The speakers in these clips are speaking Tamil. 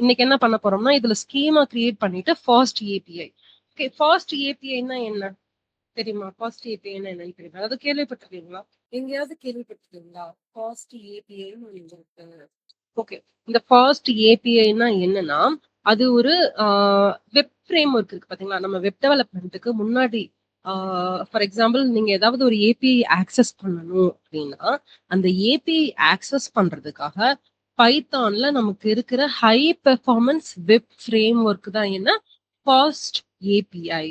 இன்னைக்கு என்ன பண்ண போறோம்னா இதுல ஸ்கீமா கிரியேட் பண்ணிட்டு ஃபாஸ்ட் ஏபிஐ. ஓகே, ஃபாஸ்ட் ஏபிஐனா என்ன தெரியுமா? ஃபாஸ்ட் ஏபிஐனா என்னன்னு தெரியுமா? அதாவது கேள்விப்பட்டிருக்கீங்களா? எங்கேயாவது கேள்விப்பட்டிருக்கீங்களா ஃபாஸ்ட் ஏபிஐன்னு இருக்கு? ஓகே, இந்த ஃபாஸ்ட் ஏபிஐனா என்னன்னா அது ஒரு வெப் ஃப்ரேம் ஒர்க் இருக்கு பாத்தீங்களா? நம்ம வெப் டெவலப்மெண்ட்டுக்கு முன்னாடி ஃபார் எக்ஸாம்பிள் நீங்க ஏதாவது ஒரு ஏபிஐ ஆக்சஸ் பண்ணணும் அப்படின்னா அந்த ஏபிஐ ஆக்சஸ் பண்றதுக்காக பைத்தான்ல நமக்கு இருக்கிற high performance web frame work தான் என்ன ஃபாஸ்ட் ஏபிஐ.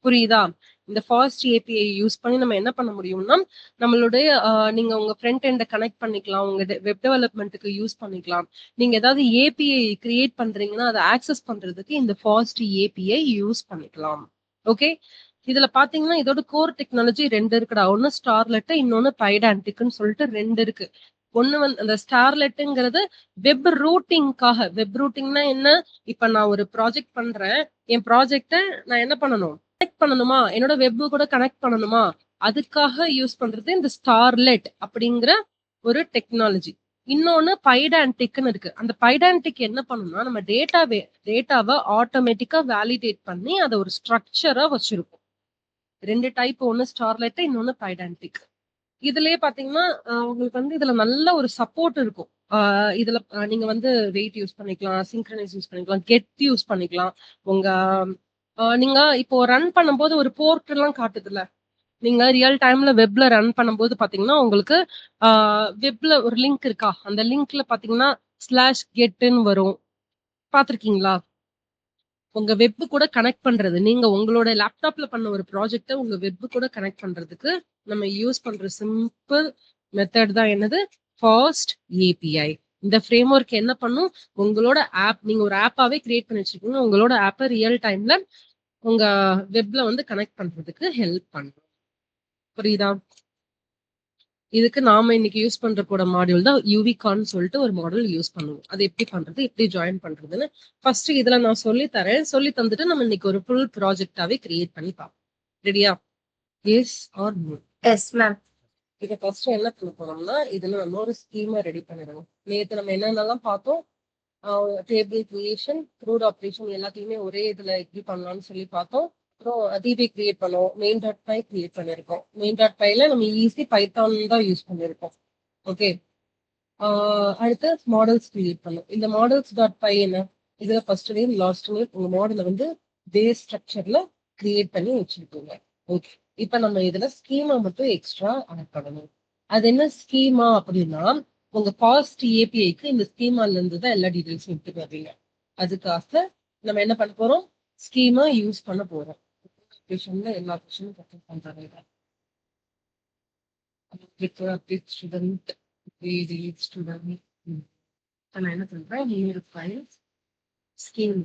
புரியுதா? இந்த ஃபாஸ்ட் ஏபிஐ யூஸ் பண்ணி நம்ம என்ன பண்ண முடியும்னா நம்மளுடைய நீங்க உங்க ஃப்ரண்ட் எண்ட கனெக்ட் பண்ணிக்கலாம், உங்க வெப் டெவலப்மெண்ட்டுக்கு யூஸ் பண்ணிக்கலாம். நீங்க ஏதாவது ஏபிஐ கிரியேட் பண்றீங்கன்னா அதை ஆக்சஸ் பண்றதுக்கு இந்த ஃபாஸ்ட் ஏபிஐ யூஸ் பண்ணிக்கலாம். ஓகே, இதுல பாத்தீங்கன்னா இதோட கோர் டெக்னாலஜி ரெண்டு இருக்குடா. ஒன்னு ஸ்டார்லெட், இன்னொன்னு பைடான்டிக்னு சொல்லிட்டு ரெண்டு இருக்கு. ஒண்ணு வந்து அந்த ஸ்டார்லெட்டுங்கிறது வெப் ரூட்டிங்காக. வெப் ரூட்டிங்னா என்ன? இப்ப நான் ஒரு ப்ராஜெக்ட் பண்றேன், என் ப்ராஜெக்ட நான் என்ன பண்ணணும், கனெக்ட் பண்ணணுமா, என்னோட வெப் கூட கனெக்ட் பண்ணணுமா, அதுக்காக யூஸ் பண்றது இந்த ஸ்டார்லெட் அப்படிங்கிற ஒரு டெக்னாலஜி. இன்னொன்னு பைடான்டிக்னு இருக்கு. அந்த பைடான்டிக் என்ன பண்ணும்னா நம்ம டேட்டாவை ஆட்டோமேட்டிக்கா வேலிடேட் பண்ணி அதை ஒரு ஸ்ட்ரக்சரா வச்சிருக்கும். ரெண்டு டைப், ஒன்னு ஸ்டார்லெட், இன்னொன்னு பைடான்டிக். இதுலயே பாத்தீங்கன்னா உங்களுக்கு வந்து இதுல நல்ல ஒரு சப்போர்ட் இருக்கும். இதுல நீங்க வந்து வெயிட் யூஸ் பண்ணிக்கலாம், சிங்க்ரனைஸ் யூஸ் பண்ணிக்கலாம், கெட் யூஸ் பண்ணிக்கலாம். உங்க நீங்க இப்போ ரன் பண்ணும்போது ஒரு போர்ட் எல்லாம் காட்டுதுல்ல, நீங்க ரியல் டைம்ல வெப்ல ரன் பண்ணும்போது பாத்தீங்கன்னா உங்களுக்கு வெப்ல ஒரு லிங்க் இருக்கா, அந்த லிங்க்ல பாத்தீங்கன்னா ஸ்லாஷ் கெட்னு வரும். பாத்திருக்கீங்களா? உங்க வெப் கூட கனெக்ட் பண்றது, நீங்க உங்களோட லேப்டாப்ல பண்ண ஒரு ப்ராஜெக்ட உங்க வெப் கூட கனெக்ட் பண்றதுக்கு நம்ம யூஸ் பண்ற சிம்பிள் மெத்தட் தான் என்னது, ஃபாஸ்ட் ஏபிஐ. இந்த ஃப்ரேம் ஒர்க் என்ன பண்ணும், உங்களோட ஆப், நீங்க ஒரு ஆப்பாவே கிரியேட் பண்ணி வச்சிருக்கீங்க, உங்களோட ஆப்பை ரியல் டைம்ல உங்க வெப்ல வந்து கனெக்ட் பண்றதுக்கு ஹெல்ப் பண்ணும். புரியுதா? இதுக்கு நாம இன்னைக்கு யூஸ் பண்ற கூட மாடியூல் தான் யூவிகான்னு சொல்லிட்டு ஒரு மாடல் யூஸ் பண்ணுவோம். அது எப்படி பண்றது, எப்படி ஜாயின் பண்றதுன்னு ஃபர்ஸ்ட் இதுல நான் சொல்லி தரேன். சொல்லி தந்துட்டு நம்ம இன்னைக்கு ஒரு ஃபுல் ப்ராஜெக்டாவே கிரியேட் பண்ணி பார்ப்போம். ரெடியா? Yes or no? Yes ma'am. இதை ஃபர்ஸ்ட் என்ன பண்ண போறோம்னா இதுல நம்ம ஒரு ஸ்கீமா ரெடி பண்ணிடுவோம். நேற்று நம்ம என்னென்னலாம் பார்த்தோம், டேபிள் கிரியேஷன், க்ரூட் ஆப்ரேஷன் எல்லாத்தையுமே ஒரே இதுல எப்படி பண்ணலாம்னு சொல்லி பார்த்தோம். அப்புறம் டிபி கிரியேட் பண்ணுவோம், மெயின் டாட் பை கிரியேட் பண்ணிருக்கோம். மெயின் டாட் பைல நம்ம ஈஸி பைத்தான் தான் யூஸ் பண்ணிருக்கோம். ஓகே, அடுத்து மாடல்ஸ் கிரியேட் பண்ணும். இந்த மாடல்ஸ் டாட் பை என்ன, இதுல ஃபர்ஸ்ட் நேம் லாஸ்ட் நேம் உங்க மாடலை வந்து பேஸ் ஸ்ட்ரக்சர்ல கிரியேட் பண்ணி வச்சிருக்கோங்க. ஓகே, இப்ப நம்ம இதுல ஸ்கீமா மட்டும் எக்ஸ்ட்ரா ஆட் பண்ணணும். அது என்ன ஸ்கீமா அப்படின்னா உங்க ஃபாஸ்ட் ஏபிஐக்கு இந்த ஸ்கீமால இருந்து தான் எல்லா டீடைல்ஸும் எடுத்துட்டு வருவீங்க. அதுக்காக நம்ம என்ன பண்ண போறோம், ஸ்கீமா யூஸ் பண்ண போறோம். எல்லா கொஸ்டினும் கரெக்ட் பண்றாங்க. ஸ்டூடெண்ட் ஸ்டூடெண்ட் நான் என்ன பண்றேன், நியூ ஃபைல் ஸ்கீம்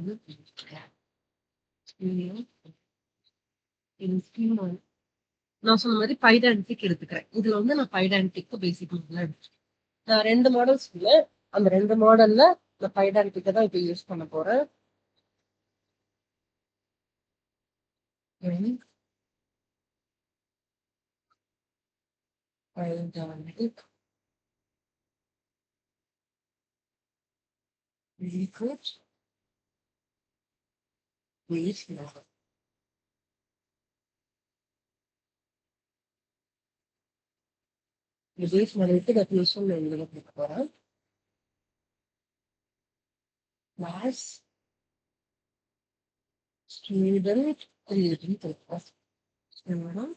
நான் சொன்ன மாதிரி பைடான்டிக் எடுத்துக்கிறேன். இதுல வந்து நான் பைடான்டிக் பேசிக் மாடல் எடுத்துக்கிறேன். நான் ரெண்டு மாடல்ஸ் இல்ல, அந்த ரெண்டு மாடல்ல நான் பைடான்டிக்கை தான் இப்ப யூஸ் பண்ண போறேன். Paidantic recruit base model. இந்த பேஸ் மாடலுக்கு டெஃபினிஷன் நான் எழுத கொடுக்க போறேன். Class student creating purpose student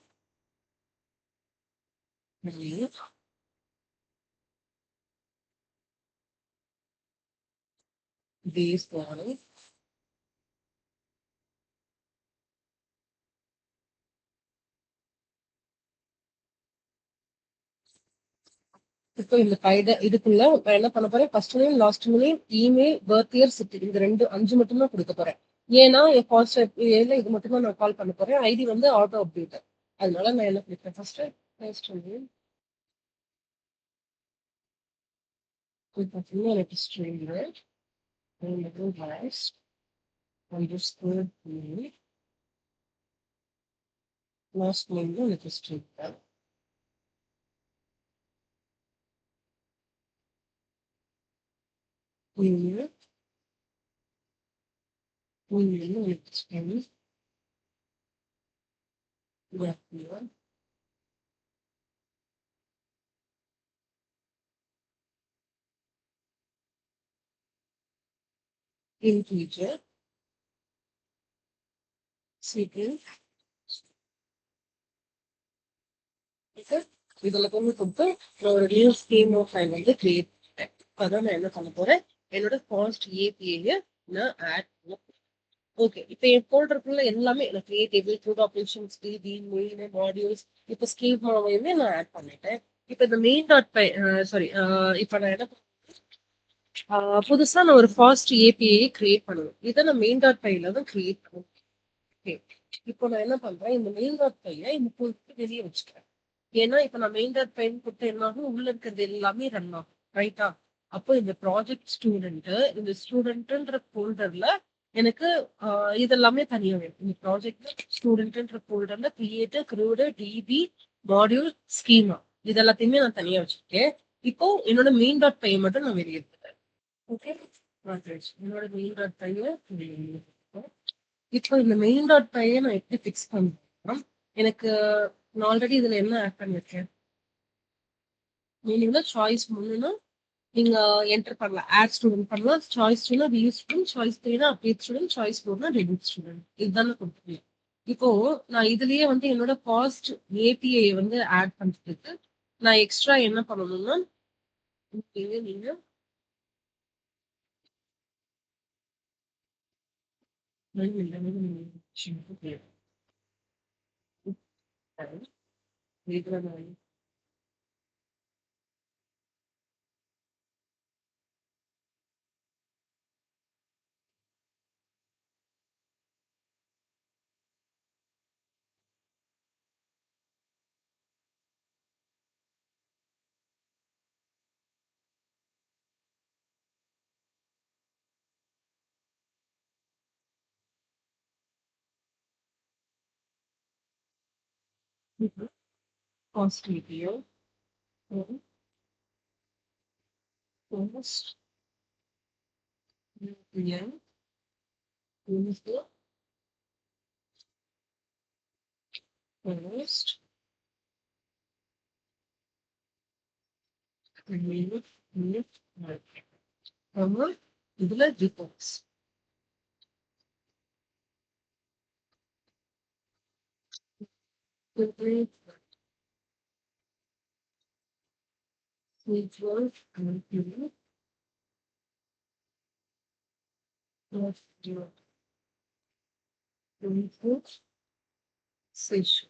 create base model. இப்போ இந்த இதுக்குள்ள நான் என்ன பண்ண போறேன், first name last name email birth year city இந்த ரெண்டு 5 மட்டும் தான் கொடுக்க போறேன். ஏன்னா என் ஃபாஸ்ட் ஏல இது மட்டும் தான் நான் கால் பண்ண போறேன். ஐடி வந்து ஆட்டோ அப்டேட், அதனால நான் என்ன பண்ணிப்பேன், ஃபர்ஸ்ட் நேம் பார்த்தீங்கன்னா எனக்கு string underscore name last name தான் எனக்கு ஸ்ட்ரிங் தான். integer, sequence, okay? இதுல கொண்டு கொடுத்து நான் ஒரு நியூ ஸ்கீம் ஆஃப் ஃபைல் வந்து கிரியேட் பண்ணேன். அதான் நான் என்ன பண்ண போறேன், என்னோட ஃபாஸ்ட் ஏபிஐ நான் ஆட் பண்ண போறேன். ஓகே, இப்போ என் ஃபோல்டருக்குள்ள எல்லாமே எனக்கு create table, food operations, DB, main, modules, இப்போ ஸ்கீமாவையுமே நான் ஆட் பண்ணிட்டேன். இப்போ இந்த மெயின் டாட் பை சாரி, இப்போ நான் என்ன புதுசா நான் ஒரு ஃபாஸ்ட் ஏபிஐ கிரியேட் பண்ணுவேன். இதை நான் மெயின் டாட் பைல தான் கிரியேட் பண்ணுவேன். ஓகே, இப்போ நான் என்ன பண்றேன், இந்த மெயின் டாட் பையை இந்த போட்டு வெளியே வச்சுக்கிறேன். ஏன்னா இப்ப நான் மெயின் டாட் பைன் கொடுத்த என்னாகும், உள்ள இருக்கிறது எல்லாமே ரன் ஆகும், ரைட்டா? அப்போ இந்த ப்ராஜெக்ட் ஸ்டூடெண்ட், இந்த ஸ்டூடெண்ட்ன்ற ஃபோல்டர்ல எனக்கு இதெல்லாமே தனியா வேணும். இந்த ப்ராஜெக்ட் ஸ்டூடெண்ட்ன்ற ஃபோல்டர்ல creator, crud, DB, module, schema இது எல்லாத்தையுமே நான் தனியா வச்சிருக்கேன். இப்போ என்னோட மெயின் டாட் பை மட்டும் நான் வெளியே எடுத்துட்டேன். ஓகே, என்னோட மெயின் டாட் பைய இப்போ இந்த மெயின் டாட் பைய நான் எப்படி ஃபிக்ஸ் பண்றேன், எனக்கு நான் ஆல்ரெடி இதுல என்ன ஆட் பண்ணிருக்கேன், மீனிங்ல சாய்ஸ் முன்னுன்னா நீங்க என்டர் பண்ணலாம், ஆட் ஸ்டூடெண்ட் பண்ணலாம், சாய்ஸ் டூனா வியூ ஸ்டூடெண்ட், சாய்ஸ் த்ரீனா அப்டேட் ஸ்டூடெண்ட், சாய்ஸ் ஃபோர்னா டெபிட் ஸ்டூடெண்ட், இதுதானே கொடுத்துருக்கேன். இப்போ நான் இதுலயே வந்து என்னோட ஃபாஸ்ட் ஏபிஐ வந்து ஆட் பண்றதுக்கு நான் எக்ஸ்ட்ரா என்ன பண்ணணும்னா, நீங்க fast API fast API first minute நம்ம இதுல reports report session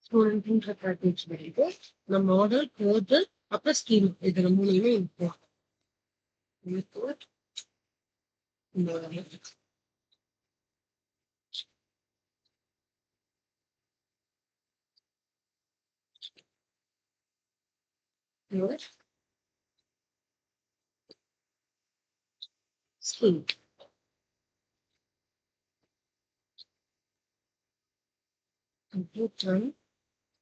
student package பண்ணிட்டு நம்ம மாடல் போர்ட்டல் அப்புறம் ஸ்கீம் இதுல மூணுமே ரிப்போர்ட் ஸ்கீம் கம்ப்யூட்டர்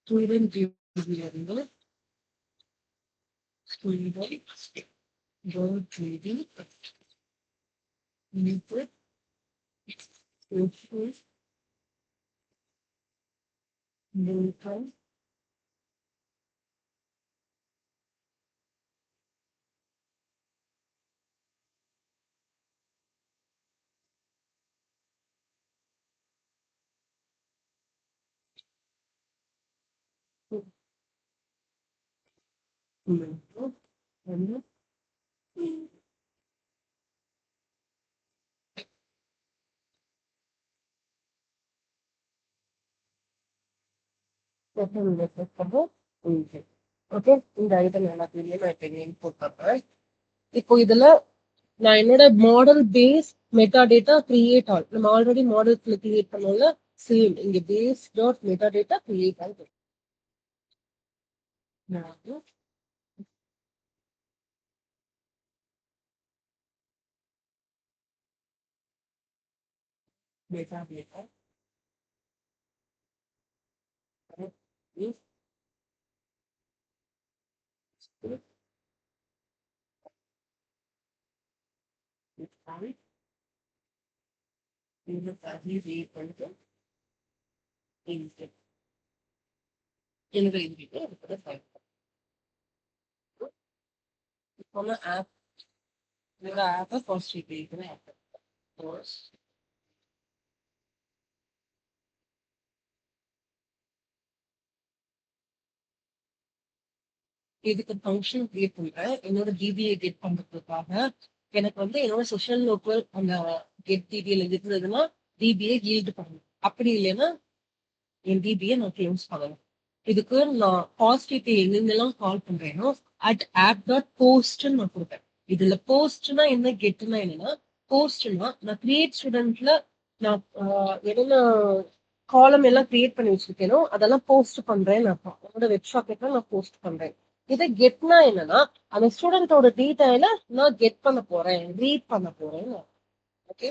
ஸ்டூடெண்ட் இருந்து student input output data input and okay, இந்த ஐட்டம் எல்லாத்தையுமே நான் இப்போ இன்புட் பண்றேன். இப்போ இதுல நான் என்னோட model base meta data create all நம்ம ஆல்ரெடி மாடல் கிரியேட் பண்ணோம்ல, சேம் இங்க base dot meta data create all meta data இந்த தண்ணி ரீட் பண்ணிட்டு எனக்கு எழுதிட்டு அதுக்கு டைப் இப்போ ஆப் இந்த ஆப்பை ஃபர்ஸ்ட் ரீட் ஆப் கோர்ஸ் இதுக்கு ஃபங்க்ஷன் கிரியேட் பண்றேன் என்னோட டிபிஏ கெட் பண்றதுக்காக எனக்கு வந்து என்னோட சொஷியல் லோக்கல் அந்த கெட் டிபிஏல இருந்ததுன்னா டிபிஏ ஈல்டு பண்ணணும் அப்படி இல்லைன்னா என் டிபிஏ நான் க்ளோஸ் பண்ணணும் இதுக்கு நான் பாசிட்டிவ் எங்கெங்கெல்லாம் கால் பண்றேனோ அட் ஆப் டாட் போஸ்ட்னு நான் கொடுப்பேன் இதுல போஸ்ட்னா என்ன கெட்னா என்னன்னா போஸ்ட்னா நான் கிரியேட் ஸ்டூடெண்ட்ல நான் என்னென்ன காலம் எல்லாம் கிரியேட் பண்ணி வச்சிருக்கேனோ அதெல்லாம் போஸ்ட் பண்றேன்னு அர்த்தம் என்னோட வெப் ஷாப்ல நான் போஸ்ட் பண்றேன் இதை கெட்னா என்னன்னா அந்த ஸ்டூடெண்டோட டீடைல நான் கெட் பண்ண போறேன் ரீட் பண்ண போறேன் ஓகே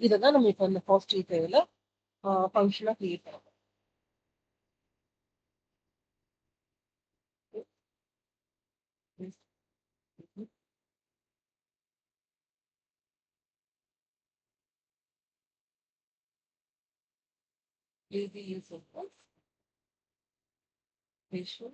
இதுதான் நம்ம இப்ப இந்த ஃபர்ஸ்ட் டீடைல ஃபங்க்ஷனா கிரியேட் பண்ண use of facial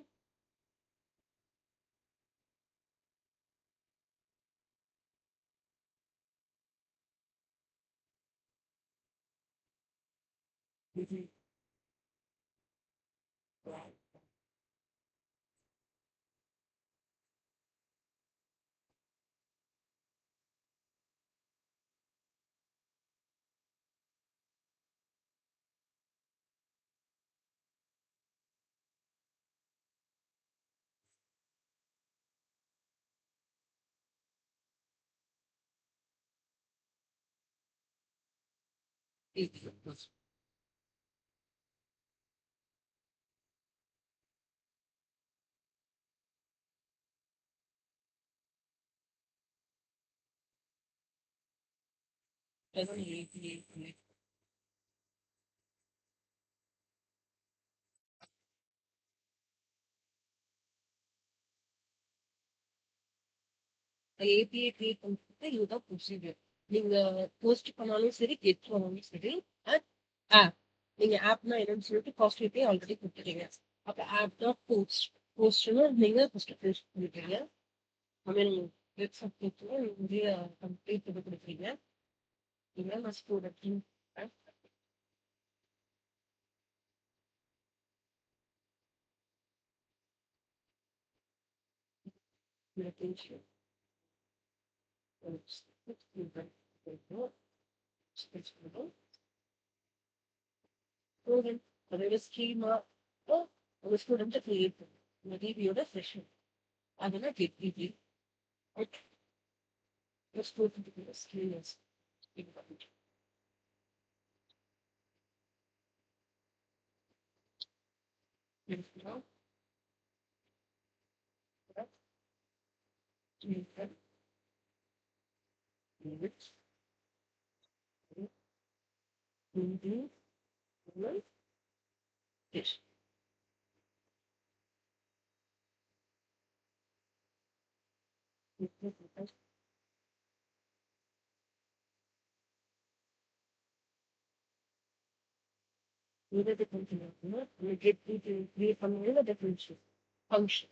API create பண்றது இதுதான் ப்ரொசீஜர் நீங்க போஸ்ட் பண்ணாலும் சரி கெட் பண்ணாலும் சரி ஆப் நீங்க ஆப்னா என்னன்னு சொல்லிட்டு காஸ்ட் ஏபிஐ ஆல்ரெடி கொடுத்துட்டீங்க அப்ப ஆப் தான் போஸ்ட்னு நீங்க ஃபர்ஸ்ட் போஸ்ட் பண்ணிட்டீங்க ஐ மீன் வெப்சைட் நிறைய கம்ப்ளீட் இது கொடுக்குறீங்க இதெல்லாம் நான் ஸ்டூடெண்ட் ஸ்டூடெண்ட் அதோட ஸ்கீமா ஒரு ஸ்டூடெண்ட்டை கிரியேட் பண்ணும் இந்த டிபியோட செஷன் அதெல்லாம் கெட் டிபி ஸ்டூடெண்ட் ஸ்கீமஸ் இது பண்ணிட்டு get create பண்ண differential function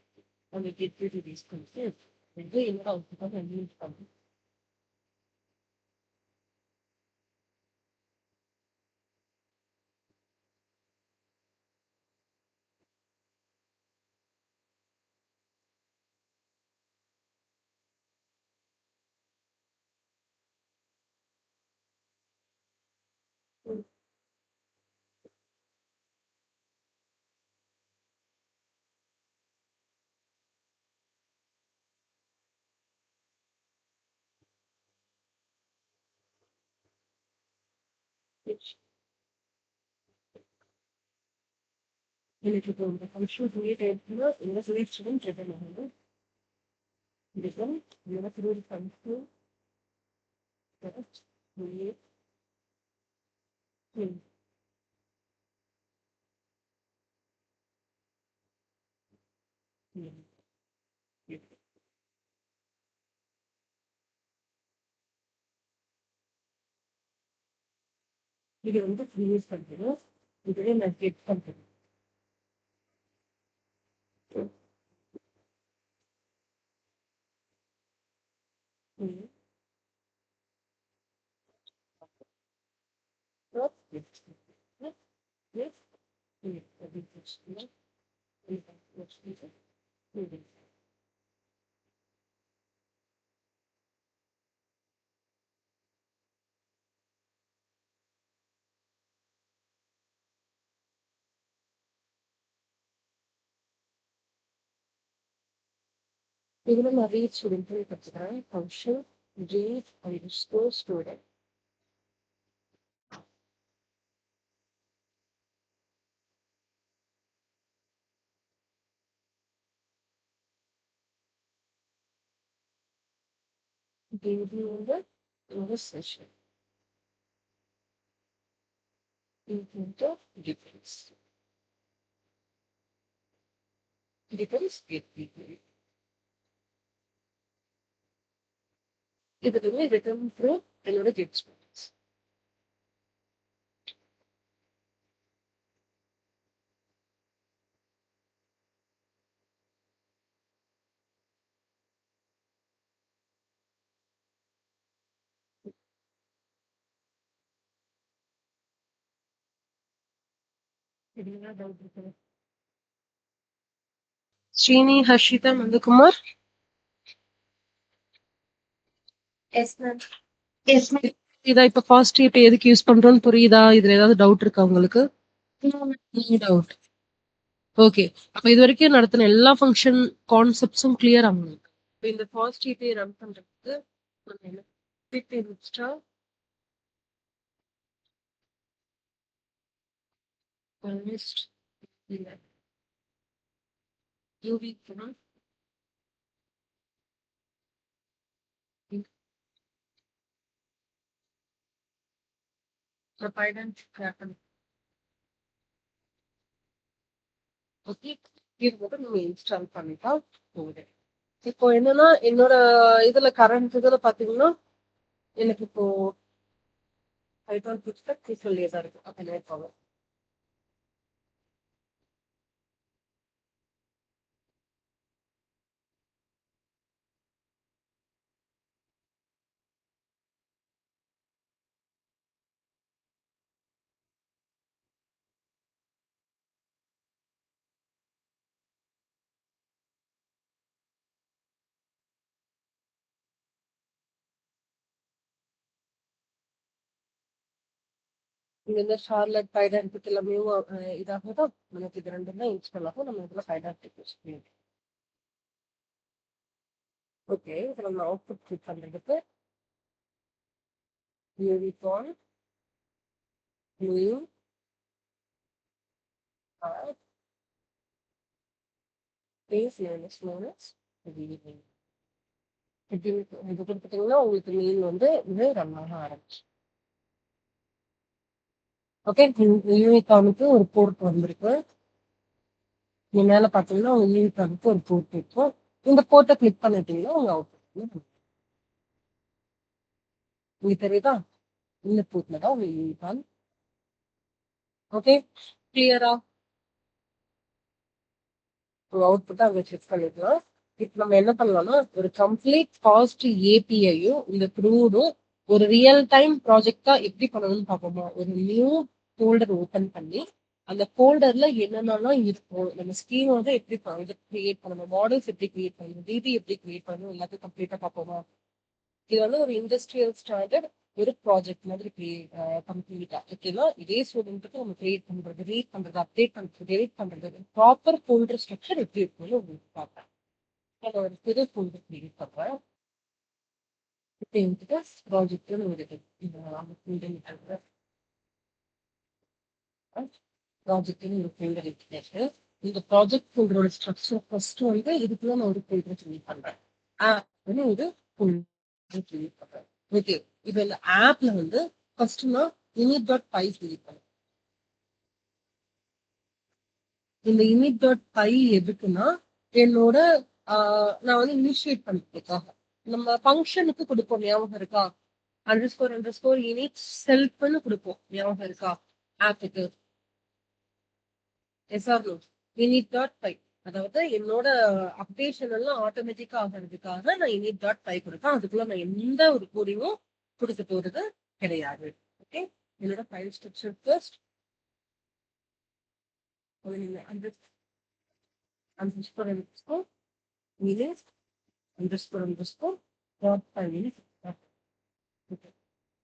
and get rid of these concepts and they allow to come and use them. Which எனக்கு இப்போ இந்த ஃபங்க்ஷன் கிரியேட் ஆயிடுச்சுன்னா இந்த சொல்யூஷன் ரிட்டர்ன் ஆகும் இதுதான் எனக்கு ஒரு ஃபங்க்ஷன் கிரியேட் இது வந்து கிரியேட் பண்றோம். இதுவே நான் கெட் பண்றேன். இதுல நான் ரீட் ஸ்டூடெண்ட் கற்றுக்கிறேன். Function read underscore student. இது வந்து ஒரு session into difference. Difference get people. இது வந்து ரிட்டர்ன் த்ரூ என்னோட கெட் ஸ்டூடெண்ட்ஸ். இதுனா டவுட் இருக்கு. Srini, Harshitha, Nandakumar. Yes ma'am. Yes ma'am. இதா இப்ப ஃபாஸ்ட் இப்ப எதுக்கு யூஸ் பண்றோம்னு புரியுதா? இதுல ஏதாவது டவுட் இருக்கா உங்களுக்கு? டவுட். ஓகே. அப்ப இது வரைக்கும் நடத்தின எல்லா ஃபங்க்ஷன் கான்செப்ட்ஸும் கிளியர் ஆகும். இப்ப இந்த ஃபாஸ்ட் ஏபிஐ ரன் பண்றதுக்கு நம்ம என்ன இன்ஸ்டால் லிஸ்ட் இல்ல யூவி போனா பைடன் ஹேப்பன். ஓகே. இது மட்டும் நம்ம இன்ஸ்டால் பண்ணிட்டா போகுது. இப்போ என்னன்னா என்னோட இதுல கரண்ட் இதுல பாத்தீங்கன்னா எனக்கு இப்போ பைதான் புத்தகம் சொல்லியதா இருக்கு. அப்ப என்ன போகும்? இங்க இந்த ஷார்லட் பைடன் எல்லாமே இதாகதான் நமக்கு இது ரெண்டும் தான் இன்ஸ்டால் ஆகும். நம்ம இதுல பைடன் யூஸ் பண்ணிடுவோம். ஓகே. இப்போ நம்ம அவுட்புட் கிளிக் பண்றதுக்கு யூனிஃபார்ம் நியூ பேஸ் மைனஸ் இது கொடுத்துட்டீங்கன்னா உங்களுக்கு மெயில் வந்து இது ரன் ஆக ஆரம்பிச்சு. ஓகே. யூனிஃபார்முக்கு ஒரு போர்ட் வந்திருக்கு. நீ மேல பாத்தீங்கன்னா உங்க யூனிஃபார்முக்கு ஒரு போர்ட் இருக்கும். இந்த போர்ட்டை கிளிக் பண்ணிட்டீங்கன்னா உங்க அவுட்புட் உங்களுக்கு தெரியுதா? இந்த போர்ட்ல தான் உங்க யூனிஃபார்ம். ஓகே. கிளியரா? உங்க அவுட்புட்டை அங்க செக் பண்ணிக்கலாம். இப்ப நம்ம என்ன பண்ணலாம்னா ஒரு கம்ப்ளீட் ஃபாஸ்ட் ஏபிஐயும் இந்த க்ரூடும் ஒரு ரியல் டைம் ப்ராஜெக்டா எப்படி பண்ணணும்னு பார்ப்போமா? ஒரு நியூ ஃபோல்டர் ஓபன் பண்ணி அந்த ஃபோல்டர்ல என்னென்னலாம் இருக்கும், நம்ம ஸ்கீம் வந்து எப்படி கிரியேட் பண்ணணும், மாடல்ஸ் எப்படி கிரியேட் பண்ணணும், டிபி எப்படி கிரியேட் பண்ணணும், எல்லாத்தையும் கம்ப்ளீட்டா பார்ப்போமா? இது வந்து ஒரு இண்டஸ்ட்ரியல் ஸ்டாண்டர்ட் ஒரு ப்ராஜெக்ட் மாதிரி கம்ப்ளீட்டா ஓகேவா? இதே ஸ்டூடெண்ட்டுக்கு நம்ம கிரியேட் பண்றது, ரீட் பண்றது, அப்டேட் பண்றது, டெலிட் பண்றது, ப்ராப்பர் ஃபோல்டர் ஸ்ட்ரக்சர் எப்படி இருக்கும்னு உங்களுக்கு பார்ப்பேன். நான் ஒரு புது ஃபோல்டர் கிரியேட் பண்றேன். இப்போ என்கிட்ட ப்ராஜெக்ட்னு ஒரு ப்ராஜெக்ட்னு ஒரு ஃபோல்டர் இருக்கு. இந்த ப்ராஜெக்ட் ஃபோல்டரோட ஸ்ட்ரக்சர் ஃபர்ஸ்ட் வந்து இதுக்குள்ள நான் ஒரு ஃபோல்டர் கிரியேட் பண்றேன். ஒரு ஃபோல்டர் கிரியேட் பண்றேன். ஓகே. இப்போ இந்த ஆப்ல வந்து ஃபர்ஸ்ட் நான் init.py கிரியேட் பண்ணேன். இந்த init.py எதுக்குன்னா என்னோட நான் வந்து இனிஷியேட் பண்ணிருக்கேன். நம்ம ஃபங்க்ஷனுக்கு கொடுப்போம், ஞாபகம் இருக்கா? __init செல்ஃப்னு கொடுப்போம். ஞாபகம் இருக்கா ஆப்புக்கு? S or no? init.py. அதாவது என்னோட அப்டேஷன் எல்லாம் ஆட்டோமேட்டிக்கா ஆகிறதுக்காக நான் init.py கொடுப்பேன். அதுக்குள்ள நான் எந்த ஒரு கோடிங்கும் கொடுக்க போறது கிடையாது. ஓகே, என்னோட ஃபைல் ஸ்ட்ரக்சர் ஃபர்ஸ்ட்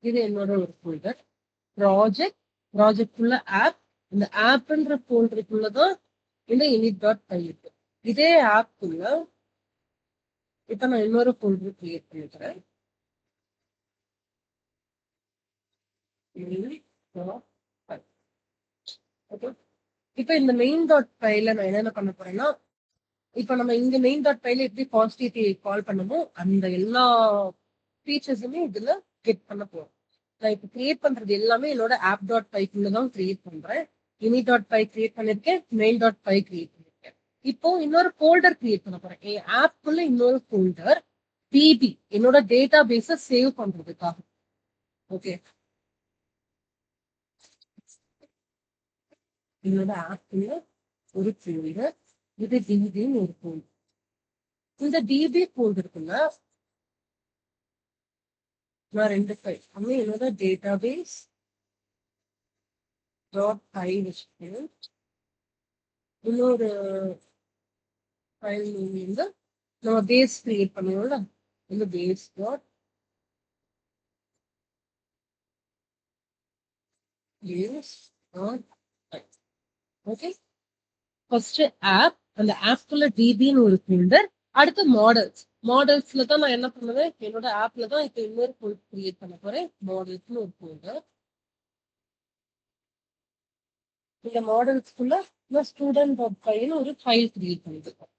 இது என்னோட ஒரு ஃபோல்டர். ப்ராஜெக்ட் உள்ள ஆப். இந்த ஆப்ன்ற ஃபோல்டருக்குள்ளதான் இந்த init.py இருக்கு. இதே ஆப்குள்ள இப்ப நான் இன்னொரு ஃபோல்டர் கிரியேட் பண்ணிக்கிறேன். இப்ப இந்த main.py நான் என்னென்ன பண்ண போறேன்னா, இப்ப நம்ம இங்க main.py எப்படி பாசிட்டிவிட்டி கால் பண்ணமோ அந்த எல்லா ஃபீச்சர்ஸுமே இதுல கெட் பண்ண போறோம். நான் இப்ப கிரியேட் பண்றது எல்லாமே என்னோட app.py தான் கிரியேட் பண்றேன். init.py கிரியேட் பண்ணிருக்கேன், main.py கிரியேட் பண்ணிருக்கேன். இப்போ இன்னொரு ஃபோல்டர் கிரியேட் பண்ண போறேன். என் ஆப்குள்ள இன்னொரு ஃபோல்டர் db, என்னோட டேட்டா பேஸ சேவ் பண்றதுக்காக. ஓகே, என்னோட ஆப்குள்ள ஒரு ஃபோல்டர், இது dbன்னு ஒரு ஃபோல்டர். இந்த db ஃபோல்டருக்குள்ள நான் 2 ஃபைல், ஒன்னு என்னோட டேட்டா பேஸ் .py வச்சுக்கேன். இன்னொரு ஃபைல் வந்து நம்ம பேஸ் கிரியேட் பண்ணுவோம்ல, இந்த base dot okay. First app, அந்த ஆப்குள்ள டிபின்னு ஒரு ஃபோல்டர். அடுத்து மாடல்ஸ்ல தான் நான் என்ன பண்ணுவேன், என்னோட ஆப்ல தான் இப்ப இன்னொரு ஃபோல்டர் கிரியேட் பண்ண போறேன். மாடல்ஸ்னு ஒரு ஃபோல்டர். இந்த மாடல்ஸ்குள்ள நான் student.py ஒரு ஃபைல் கிரியேட் பண்ணிருக்கேன்.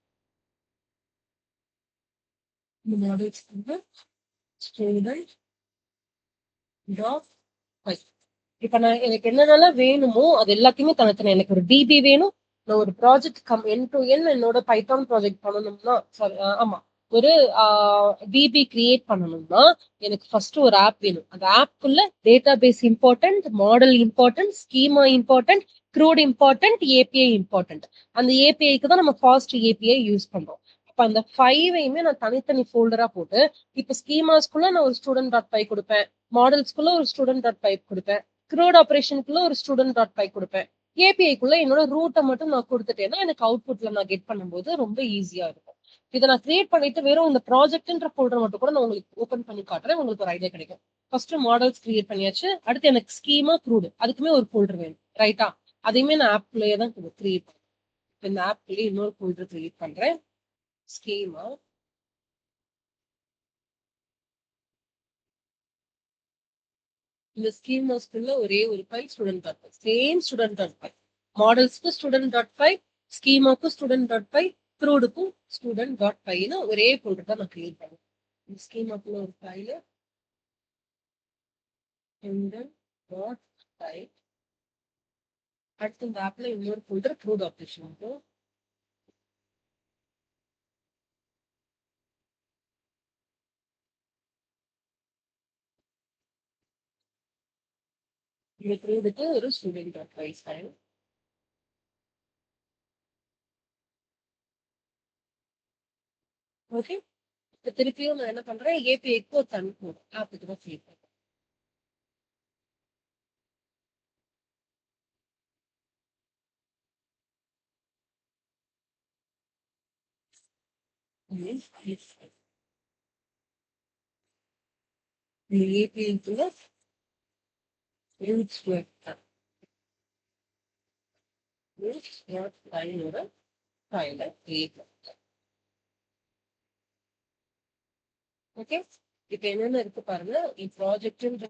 இந்த மாடல்ஸ்குள்ள student.py. இப்ப நான் எனக்கு என்னென்னலாம் வேணுமோ அது எல்லாத்தையுமே தனித்தனி. எனக்கு ஒரு டிபி வேணும். நான் ஒரு ப்ராஜெக்ட் என் டு என் என்னோட பைத்தான் ப்ராஜெக்ட் பண்ணணும்னா, சாரி, ஆமா, ஒரு டிபி கிரியேட் பண்ணணும்னா எனக்கு ஃபர்ஸ்ட் ஒரு ஆப் வேணும். அந்த ஆப்குள்ள database important, model important, schema important, crud important, API important. அந்த ஏபிஐக்கு தான் நம்ம ஃபாஸ்ட் ஏபிஐ யூஸ் பண்றோம். அப்ப அந்த 5ஐயுமே நான் தனித்தனி ஃபோல்டரா போட்டு, இப்ப ஸ்கீமாஸ்குள்ள நான் ஒரு student.py கொடுப்பேன், மாடல்ஸ்குள்ள ஒரு student.py கொடுப்பேன், க்ரூட் ஆபரேஷனுக்குள்ள ஒரு student.py கொடுப்பேன், ஏபிஐக்குள்ள என்னோட ரூட்டை மட்டும் நான் கொடுத்துட்டேன்னா எனக்கு அவுட்புட்ல நான் கெட் பண்ணும்போது ரொம்ப ஈஸியா இருக்கும். இதை நான் கிரியேட் பண்ணிட்டு வெறும் இந்த ப்ராஜெக்ட்ன்ற ஃபோல்டர் மட்டும் கூட நான் உங்களுக்கு ஓபன் பண்ணி காட்டுறேன். உங்களுக்கு ஒரு ஐடியா கிடைக்கும். ஃபர்ஸ்ட் மாடல்ஸ் கிரியேட் பண்ணியாச்சு. அடுத்து எனக்கு ஸ்கீமா, க்ரூட், அதுக்குமே ஒரு ஃபோல்டர் வேணும், ரைட்டா? அதையுமே நான் ஆப்லயே தான் கிரியேட் பண்றேன். இந்த ஆப்லயே இன்னொரு ஃபோல்டர் கிரியேட் பண்றேன், ஸ்கீமா. இந்த ஸ்கீமாஸ்க்குள்ள ஒரே ஒரு file student.py, same student.py. மாடல்ஸ்க்கு student.py, ஸ்கீமாக்கு student.py, க்ரூடுக்கும் student.pyன்னு ஒரே ஃபோல்டர் தான் நான் கிரியேட் பண்ணுவேன். இந்த ஸ்கீமாக்குள்ள ஒரு ஃபைல் student.py. அடுத்து இந்த ஆப்ல இன்னொரு ஃபோல்டர் க்ரூட் ஆப்ரேஷன் இருக்கும். இந்த க்ரூடுக்கு ஒரு student.py ஃபைல். ஓகே, இப்ப திருப்பியும் நான் என்ன பண்றேன், ஏபிஐக்கு ஒரு தனி ஃபோல்டர் ஆப்புக்கு தான் கிரியேட் பண்றேன். இந்த ஏபிஐக்குள்ள ஓகே, இப்ப என்னென்ன இருக்கு பாருங்க. ப்ராஜெக்ட்ன்ற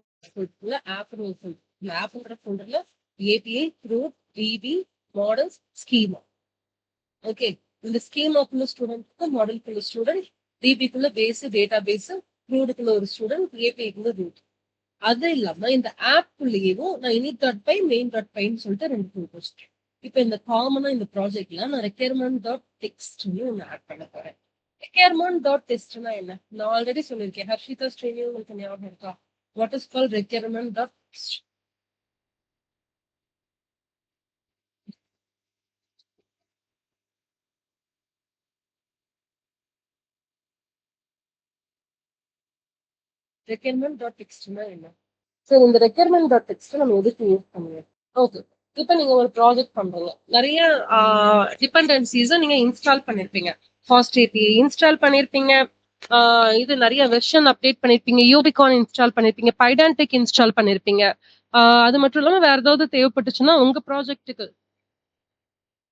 ஆப்ன்ற ஃபோல்டர்ல API, crud, DB, models, schema. Okay, இந்த ஸ்கீமாக்குள்ள ஸ்டூடெண்ட்க்கு, மாடலுக்குள்ள ஸ்டூடெண்ட், டிபிக்குள்ள பேஸ் டேட்டா பேஸ், க்ரூடுக்குள்ள ஒரு ஸ்டூடெண்ட், ஏபிஐக்குள்ள ரூட். அது இல்லாம இந்த ஆப்குள்ளேயும் நான் init.py, main.pyன்னு சொல்லிட்டு 2 ஃபோல்டர் வச்சிருக்கேன். இப்ப இந்த காமனா இந்த ப்ராஜெக்ட்ல நான் requirement.txt ஒன்னு ஆட் பண்ண போறேன். requirement.txt என்ன? நான் ஆல்ரெடி சொல்லியிருக்கேன். ஹர்ஷிதா ஸ்ரீனி உங்களுக்கு ஞாபகம் இருக்கா? What is called requirement dot text. Requirement dot text என்ன? சரி, இந்த ரெக்யர்மெண்ட் டாட் டெக்ஸ்ட் நம்ம எதுக்கு யூஸ் பண்ணுவோம்? ஓகே. இப்ப நீங்க ஒரு ப்ராஜெக்ட் பண்றீங்க. நிறைய டிபெண்டன்சிஸ நீங்க இன்ஸ்டால் பண்ணிருப்பீங்க. ஃபாஸ்ட் ஏபிஐ இன்ஸ்டால் பண்ணிருப்பீங்க. இது நிறைய வெர்ஷன் அப்டேட் பண்ணிருப்பீங்க. யூபிகான் இன்ஸ்டால் பண்ணிருப்பீங்க. பைடான்டிக் இன்ஸ்டால் பண்ணிருப்பீங்க. அது மட்டும் இல்லாம வேற ஏதாவது தேவைப்பட்டுச்சுன்னா உங்க ப்ராஜெக்ட்டுக்கு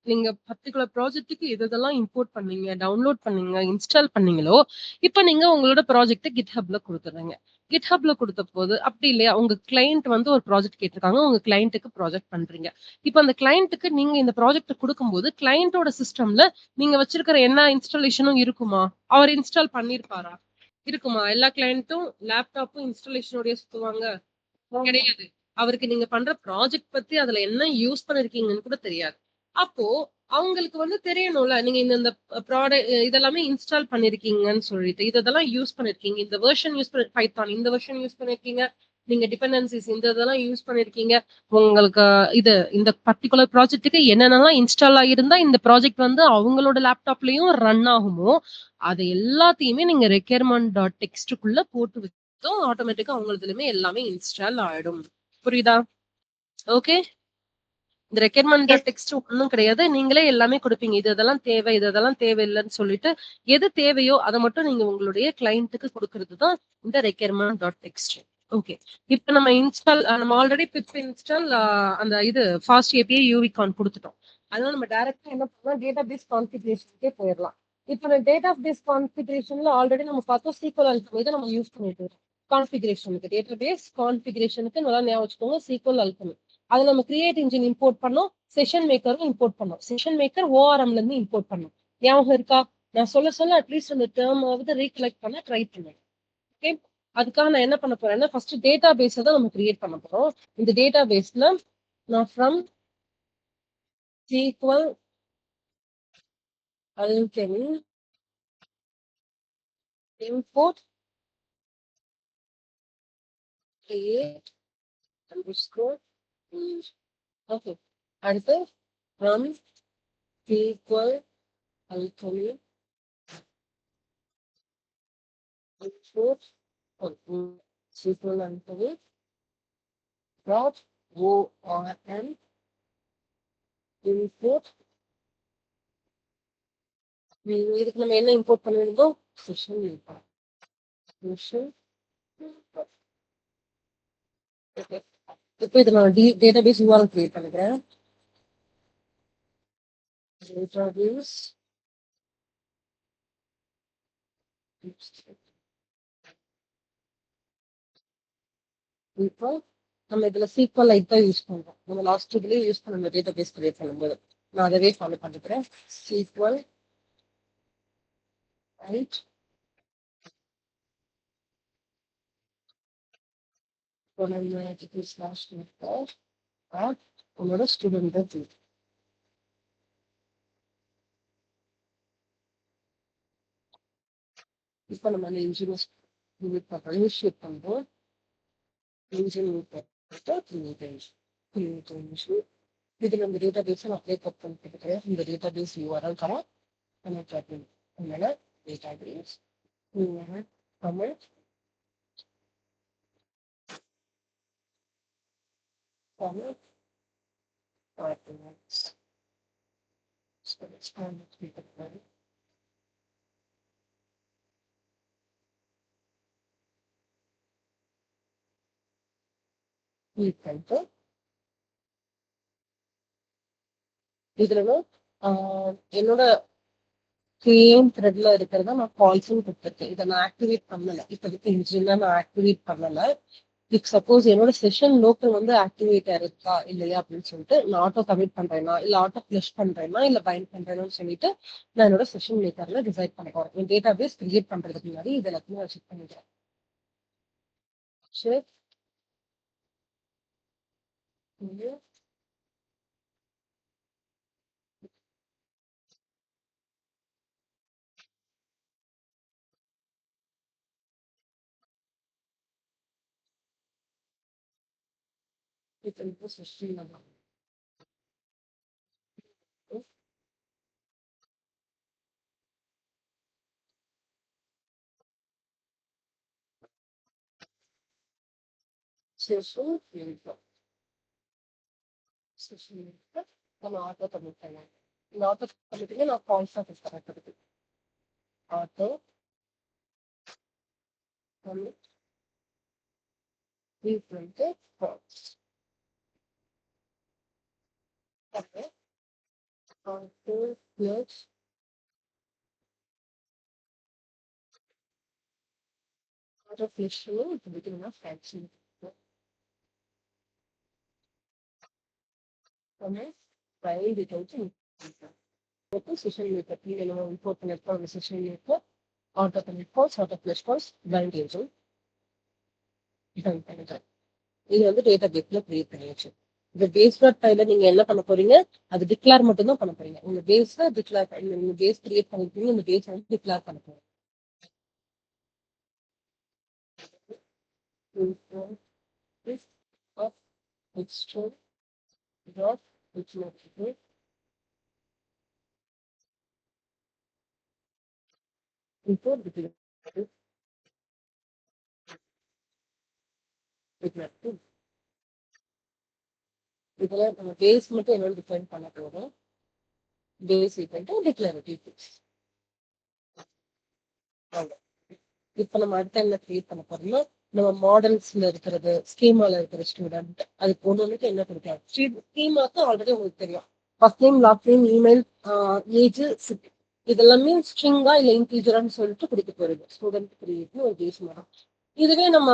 நீங்க பர்ட்டிகுலர் ப்ராஜெக்ட்டுக்கு எதெல்லாம் இம்போர்ட் பண்ணீங்க, டவுன்லோட் பண்ணீங்க, இன்ஸ்டால் பண்ணீங்களோ, இப்ப நீங்க உங்களோட ப்ராஜெக்ட்ட GitHubல குடுத்துடுறீங்க. GitHubல குடுத்த போது அப்படி இல்லையா, உங்க கிளையண்ட் வந்து ஒரு ப்ராஜெக்ட் கேட்டிருக்காங்க. உங்க கிளையன்ட்க்கு ப்ராஜெக்ட் பண்றீங்க. இப்ப அந்த கிளையன்ட்க்கு நீங்க இந்த ப்ராஜெக்ட்ட குடுக்கும்போது, கிளையன்ட்டோட சிஸ்டம்ல நீங்க வச்சிருக்கிற எல்லா இன்ஸ்டாலேஷனும் இருக்குமா? அவர் இன்ஸ்டால் பண்ணியிருப்பாரா? இருக்குமா? எல்லா கிளையன்ட்டும் லேப்டாப்பும் இன்ஸ்டாலேஷனோடயே சுத்துவாங்க? கிடையாது. அவருக்கு நீங்க பண்ற ப்ராஜெக்ட் பத்தி அதுல என்ன யூஸ் பண்ணிருக்கீங்கன்னு கூட தெரியாது. அப்போ அவங்களுக்கு வந்து தெரியணும்ல. நீங்க இந்த இதெல்லாமே இன்ஸ்டால் பண்ணிருக்கீங்கன்னு சொல்லிட்டு. இதெல்லாம் யூஸ் பண்ணிருக்கீங்க. இந்த வெர்ஷன் யூஸ் பண்ணி பைத்தான் இந்த வெர்ஷன் யூஸ் பண்ணிருக்கீங்க. நீங்க டிபெண்டன்சிஸ் இந்த இதெல்லாம் யூஸ் பண்ணிருக்கீங்க. உங்களுக்கு இந்த பர்ட்டிகுலர் ப்ராஜெக்ட்டுக்கு என்னென்னலாம் இன்ஸ்டால் ஆகியிருந்தா இந்த ப்ராஜெக்ட் வந்து அவங்களோட லேப்டாப்லயும் ரன் ஆகுமோ, அது எல்லாத்தையுமே நீங்க ரெக்யர்மென்ட் டாட் டெக்ஸ்ட்க்குள்ள போட்டு வச்சும் ஆட்டோமேட்டிக்கா அவங்களுதுலயுமே எல்லாமே இன்ஸ்டால் ஆயிடும். புரியுதா? ஓகே. இந்த ரெக்யர்மென்ட் டாட் டெக்ஸ்ட் ஒண்ணும் கிடையாது. நீங்களே எல்லாமே குடுப்பீங்க. இது இதெல்லாம் தேவை, இது இதெல்லாம் தேவையில்லன்னு சொல்லிட்டு, எது தேவையோ அத மட்டும் நீங்க உங்களுடைய கிளையன்ட்க்கு குடுக்குறது தான் இந்த ரெக்யர்மென்ட் டாட் டெக்ஸ்ட். ஓகே. இப்ப நம்ம நம்ம ஆல்ரெடி பிப் இன்ஸ்டால் அந்த ஃபாஸ்ட் ஏபிஐ யூவிகான் குடுத்துட்டோம். அதனால நம்ம டைரக்ட்டா என்ன பண்ணலாம், டேட்டாபேஸ் கான்ஃபிகரேஷனுக்கே போயிரலாம். இப்ப இந்த டேட்டாபேஸ் கான்ஃபிகரேஷன்ல ஆல்ரெடி நம்ம பார்த்தோம் SQL அல்கெமிஸ இத நம்ம யூஸ் பண்ணிட்டு இருக்கோம். கான்ஃபிகரேஷனுக்கு டேட்டாபேஸ் கான்ஃபிகரேஷனுக்கு நல்லா ஞாபகம் வச்சுக்கோங்க. SQL alchemy. அதுல நம்ம கிரியேட் இன்ஜின் இம்போர்ட் பண்ணோம். செஷன் மேக்கரும் இம்போர்ட் பண்ணோம். செஷன் மேக்கர் ஓஆர்எம்ல இருந்து இம்போர்ட் பண்ணோம். ஞாபகம் இருக்கா? நான் சொல்ல சொல்ல அட்லீஸ்ட் அந்த டேர்மாவது ரீகலெக்ட் பண்ண ட்ரை பண்ணுங்க. ஓகே. அதுக்காக நான் என்ன பண்ண போறேன்னா, ஃபர்ஸ்ட் டேட்டா பேஸ தான் நம்ம கிரியேட் பண்ண போறோம். இந்த டேட்டா பேஸ்ல நான் from SQL alchemy import create underscore okay. அடுத்து from SQL alchemy import SQL alchemy dot orm import இதுக்கு நம்ம என்ன இம்போர்ட் பண்ணிருந்தோம்? Session import. Session okay. இப்போ இது நான் டேட்டாபேஸ் URL கிரியேட் பண்ணிக்கிறேன். டேட்டாபேஸ் இப்போ நம்ம இதுல SQL லைட் தான் யூஸ் பண்றோம். நம்ம லாஸ்ட் இதுலயே யூஸ் பண்ண டேட்டாபேஸ் கிரியேட் பண்ணும்போது நான் அதவே ஃபாலோ பண்ணிக்கிறேன். SQL லைட் ஸ்லாஷ் உங்களோட ஸ்டூடெண்ட் தான். இப்போ நம்ம அந்த இன்ஜினியர்ஸ் இனிஷியேட் பண்றோம். இன்ஜினியர் இது நம்ம டேட்டாபேஸ் நான் அப்ளை பண்ணிட்டு இந்த டேட்டாபேஸ் URL தரோம். அதனால டேட்டாபேஸ் தமிழ் தமிழ் இதுல என்னோட சேம் த்ரெட்ல இருக்கிறத நான் கால்ஸும் கொடுத்துருக்கேன். இதை நான் ஆக்டிவேட் பண்ணல. இப்போதைக்கு இன்ஜின்ல நான் ஆக்டிவேட் பண்ணல. இப் சப்போஸ் என்னோட செஷன் லோக்கல் வந்து ஆக்டிவேட் இருக்கா இல்லையா அப்படின்னு சொல்லிட்டு நான் ஆட்டோ கமிட் பண்றேன்னா இல்ல ஆட்டோ ஃபிளஷ் பண்றேன்னா இல்ல பைண்ட் பண்றேன்னு சொல்லிட்டு நான் என்னோட செஷன் மேக்கர்ல டிசைட் பண்ண போறேன். என் டேட்டா பேஸ் கிரியேட் பண்றதுக்கு முன்னாடி இது எல்லாத்தையும் நான் செக் பண்ணிக்கிறேன். சரி. It's in position number. Session number. Session number. நம்ம ஆட்டோ பண்ணிட்டேன். இந்த ஆட்டோ பண்ணிட்டு நான் points off correct auto commit reprinted false. Okay. Auto plus auto plus at the beginning of fraction. Comment find it out in session maker. You know, import connect from the session maker. Auto connect false, auto plus false, blind agent. Done. இது வந்து டேட்டா பேஸ்ல கிரியேட் பண்ணியாச்சு. இந்த பேஸ் டாட் ஃபைல நீங்க என்ன பண்ண போறீங்க, அது டிக்ளேர் மட்டும் தான் பண்ண போறீங்க. உங்க பேஸ்ல டிக்ளேர் நீங்க பேஸ் கிரியேட் பண்ணிருக்கீங்க, இந்த பேஸ் வந்து டிக்ளேர் பண்ண போறீங்க. இதுல நம்ம பேஸ் மட்டும் என்னன்னு டிஃபைன் பண்ண போறோம். Base equal to declarative base. இப்ப நம்ம அடுத்த என்ன கிரியேட் பண்ண போறோம்னா, நம்ம மாடல்ஸ்ல இருக்கிறது, ஸ்கீமால இருக்கிற ஸ்டூடெண்ட், அதுக்கு ஒண்ணுக்கு என்ன கொடுக்கலாம். ஸ்கீமாக்கு ஆல்ரெடி உங்களுக்கு தெரியும். First name, last name, email, age, city, இதெல்லாமே ஸ்ட்ரிங்கா இல்ல இன்டீஜரான்னு சொல்லிட்டு கொடுக்க போறது. ஸ்டூடெண்ட் கிரியேட்னு ஒரு பேஸ் மாடல். இதுவே நம்ம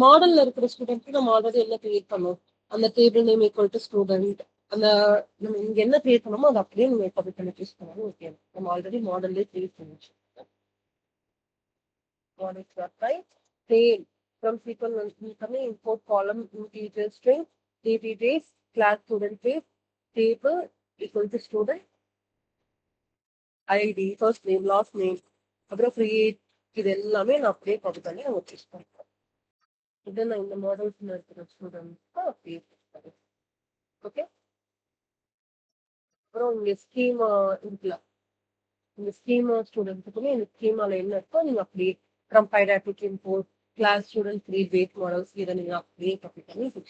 மாடல்ல இருக்கிற ஸ்டூடெண்ட்க்கு நம்ம ஆல்ரெடி என்ன கிரியேட் பண்ணோம், அந்த table name equal to student, அந்த நம்ம இங்க என்ன கிரியேட் பண்ணோமோ அதை அப்படியே நம்ம காப்பி பண்ணி யூஸ் பண்ணாலும் ஓகே. நம்ம ஆல்ரெடி மாடல்லே கிரியேட் பண்ணிச்சு. Model type same from SQL we come import column integer string db base class student base table equal to student id first name last name அப்புறம் create இது எல்லாமே நான் அப்படியே காப்பி பண்ணி நம்ம யூஸ் பண்றோம். இதை நான் இந்த மாடல்ஸ்ல இருக்கிற ஸ்டூடெண்ட்ஸ் அப்படியே பண்ணுறேன். ஓகே. அப்புறம் இங்க ஸ்கீமா இருக்குல்ல, இந்த ஸ்கீமா ஸ்டூடெண்ட்ஸுக்குமே இந்த ஸ்கீமால என்ன இருக்கோ நீங்க அப்படியே from pydatic import class student create base models இதை நீங்க அப்படியே காப்பி பண்ணி fix.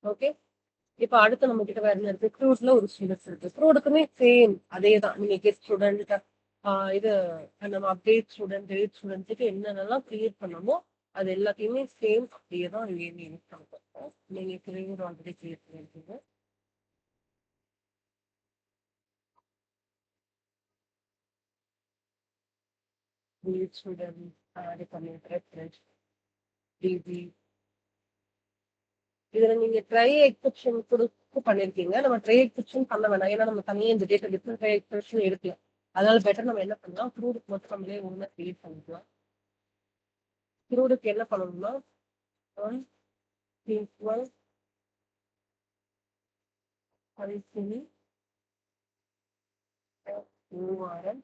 ஓகே. இப்ப அடுத்து நம்ம கிட்ட வேற என்ன இருக்கு, க்ரூட்ல ஒரு ஸ்டூடெண்ட்ஸ் இருக்கு. க்ரூடுக்குமே சேம் அதே தான். நீங்க கெட் ஸ்டூடெண்ட், இது நம்ம அப்டேட் ஸ்டூடெண்ட், டேட் ஸ்டூடெண்ட்ஸுக்கு என்னென்னலாம் கிரியேட் பண்ணமோ அது எல்லாத்தையுமே சேம் அப்படியே தான் இங்கே யூஸ் பண்ணுறோம். நீங்க கிரியேட் ஆல்ரெடி கிரியேட் பண்ணிருக்கீங்க. டேட் ஸ்டூடெண்ட் ஆட் பண்ணிருக்கிறேன் டிபி. இதுல நீங்க ட்ரை எக்ஸெப்ஷன் கொடுத்து பண்ணிருக்கீங்க. நம்ம ட்ரை எக்ஸெப்ஷன் பண்ண வேணாம், ஏன்னா நம்ம தனியாக இந்த டேட்டா டிஃப்ரெண்ட் ட்ரை எக்ஸெப்ஷன் எடுக்கலாம். அதனால பெட்டர் நம்ம என்ன பண்ணலாம், க்ரூடுக்கு மட்டும் நம்மளே ஒழுங்கா கிரியேட் பண்ணிக்கலாம். க்ரூடுக்கு என்ன பண்ணணும்னா equal polyphony URL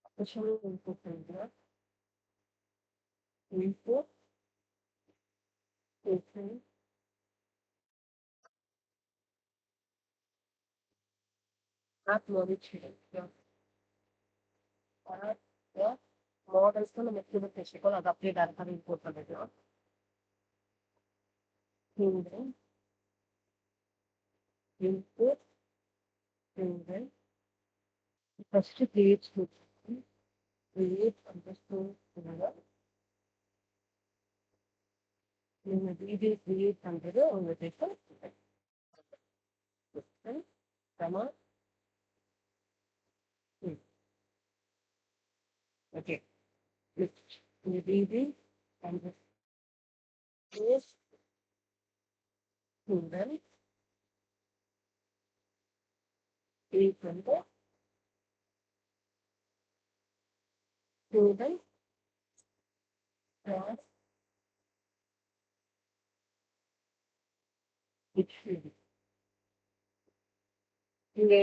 official input filter input station acknowledge models நம்ம கிரியேட் பண்ணிருக்கோம், அது அப்படியே டைரக்டா இம்போர்ட் பண்ணிக்கலாம். input filter first create underscore filter நீங்க டிபி கிரியேட் பண்றது உங்களுக்கு கமா. ஓகே. இந்த டிபி underscore student create பண்ற student class dictionary இங்க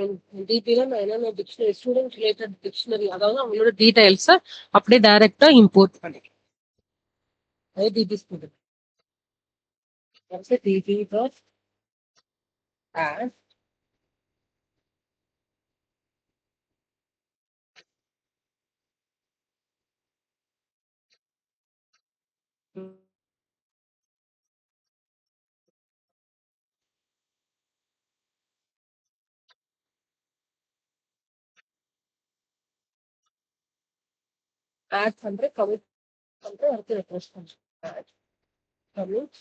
டிபில நான் என்னென்ன டிக்ஷனரி ஸ்டூடெண்ட் ரிலேட்டட் டிக்ஷனரி அதாவது அவங்களோட டீடைல்ஸை அப்படியே டைரக்டா இம்போர்ட் பண்ணிக்கலாம். அது DB student DB dot add add பண்றேன், கமிட் பண்றேன், அடுத்து ரெஃப்ரெஷ் பண்றேன். Add commit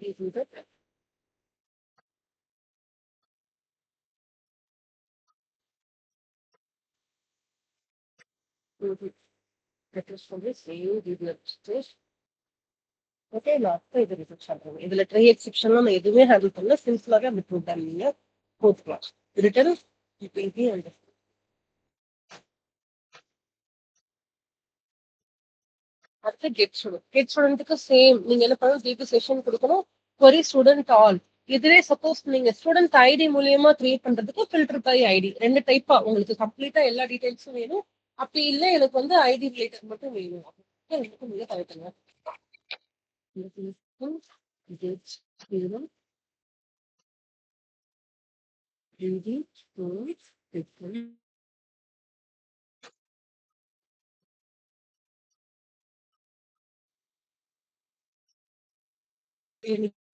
DB dot refresh பண்ணி சேவ் டிபி ரெஜிஸ்டர். ஓகே, நான் அப்போ இது ரிசர்ச் பண்றேன். இதுல ட்ரை எக்ஸிபிஷன்லாம் நான் எதுவுமே ஹேண்டில் பண்ணல, சிம்பிளாவே அந்த ப்ரோக்ராம் நீங்க போட்டுக்கலாம். ரிட்டர்ன் டிபி அண்ட் அடுத்து கெட் ஸ்டூடெண்ட். கெட் ஸ்டூடெண்ட்டுக்கு சேம் நீங்க என்ன பண்ணணும், டிபி செஷன் கொடுக்கணும், query ஸ்டூடெண்ட் ஆல். இதுவே சப்போஸ் நீங்க ஸ்டூடெண்ட் ஐடி மூலியமா கிரியேட் பண்றதுக்கு ஃபில்டர் பை ஐடி ரெண்டு டைப்பா உங்களுக்கு கம்ப்ளீட்டா எல்லா டீடைல்ஸும் வேணும். அப்படி இல்லை எனக்கு வந்து ஐடி ரிலேட்டட் மட்டும் வேணும் எனக்கு நீங்க தவிர்த்துங்க.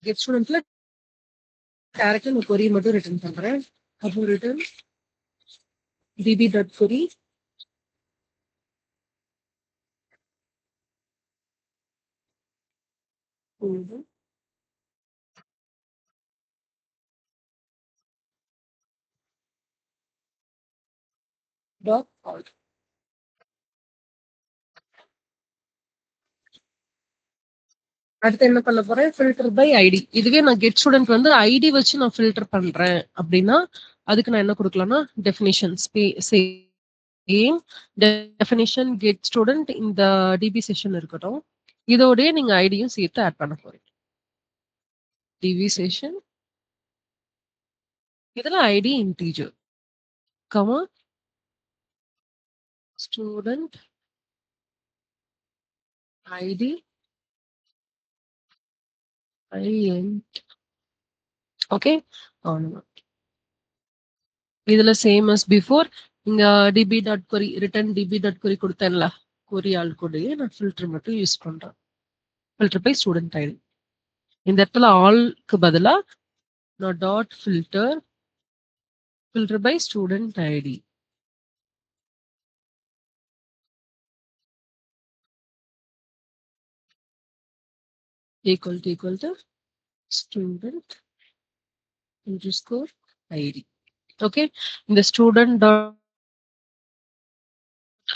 கெட் ஸ்டூடெண்ட்ல டேரக்டா நான் கொரி மட்டும் ரிட்டர்ன் பண்றேன். அப்போ ரிட்டர்ன் டிபி டாட் கொரி டாட் ஆல். அடுத்து என்ன பண்ண போறேன், ஃபில்டர் பை ஐடி. இதுவே நான் கெட் ஸ்டூடெண்ட் வந்து ஐடி வச்சு நான் ஃபில்டர் பண்றேன் அப்படின்னா அதுக்கு நான் என்ன கொடுக்கலாம்னா definition same definition get student இந்த டிபி செஷன் இருக்கட்டும். இதோடய நீங்க ஐடியும் சேர்த்து ஆட் பண்ண போறீங்க. டிவி செஷன் இதுல ID integer comma student ID int. Okay, இதுல சேம் அஸ் பிஃபோர் இங்க DB dot query return DB dot query கொடுத்தேன்ல, கொரி ஆள் கூடயே நான் ஃபில்டர் மட்டும் யூஸ் பண்றேன். Filter by student ID. இந்த இடத்துல ஆல்க்கு பதிலா நான் dot filter by student ID equal to student underscore ID. Okay, இந்த ஸ்டூடெண்ட்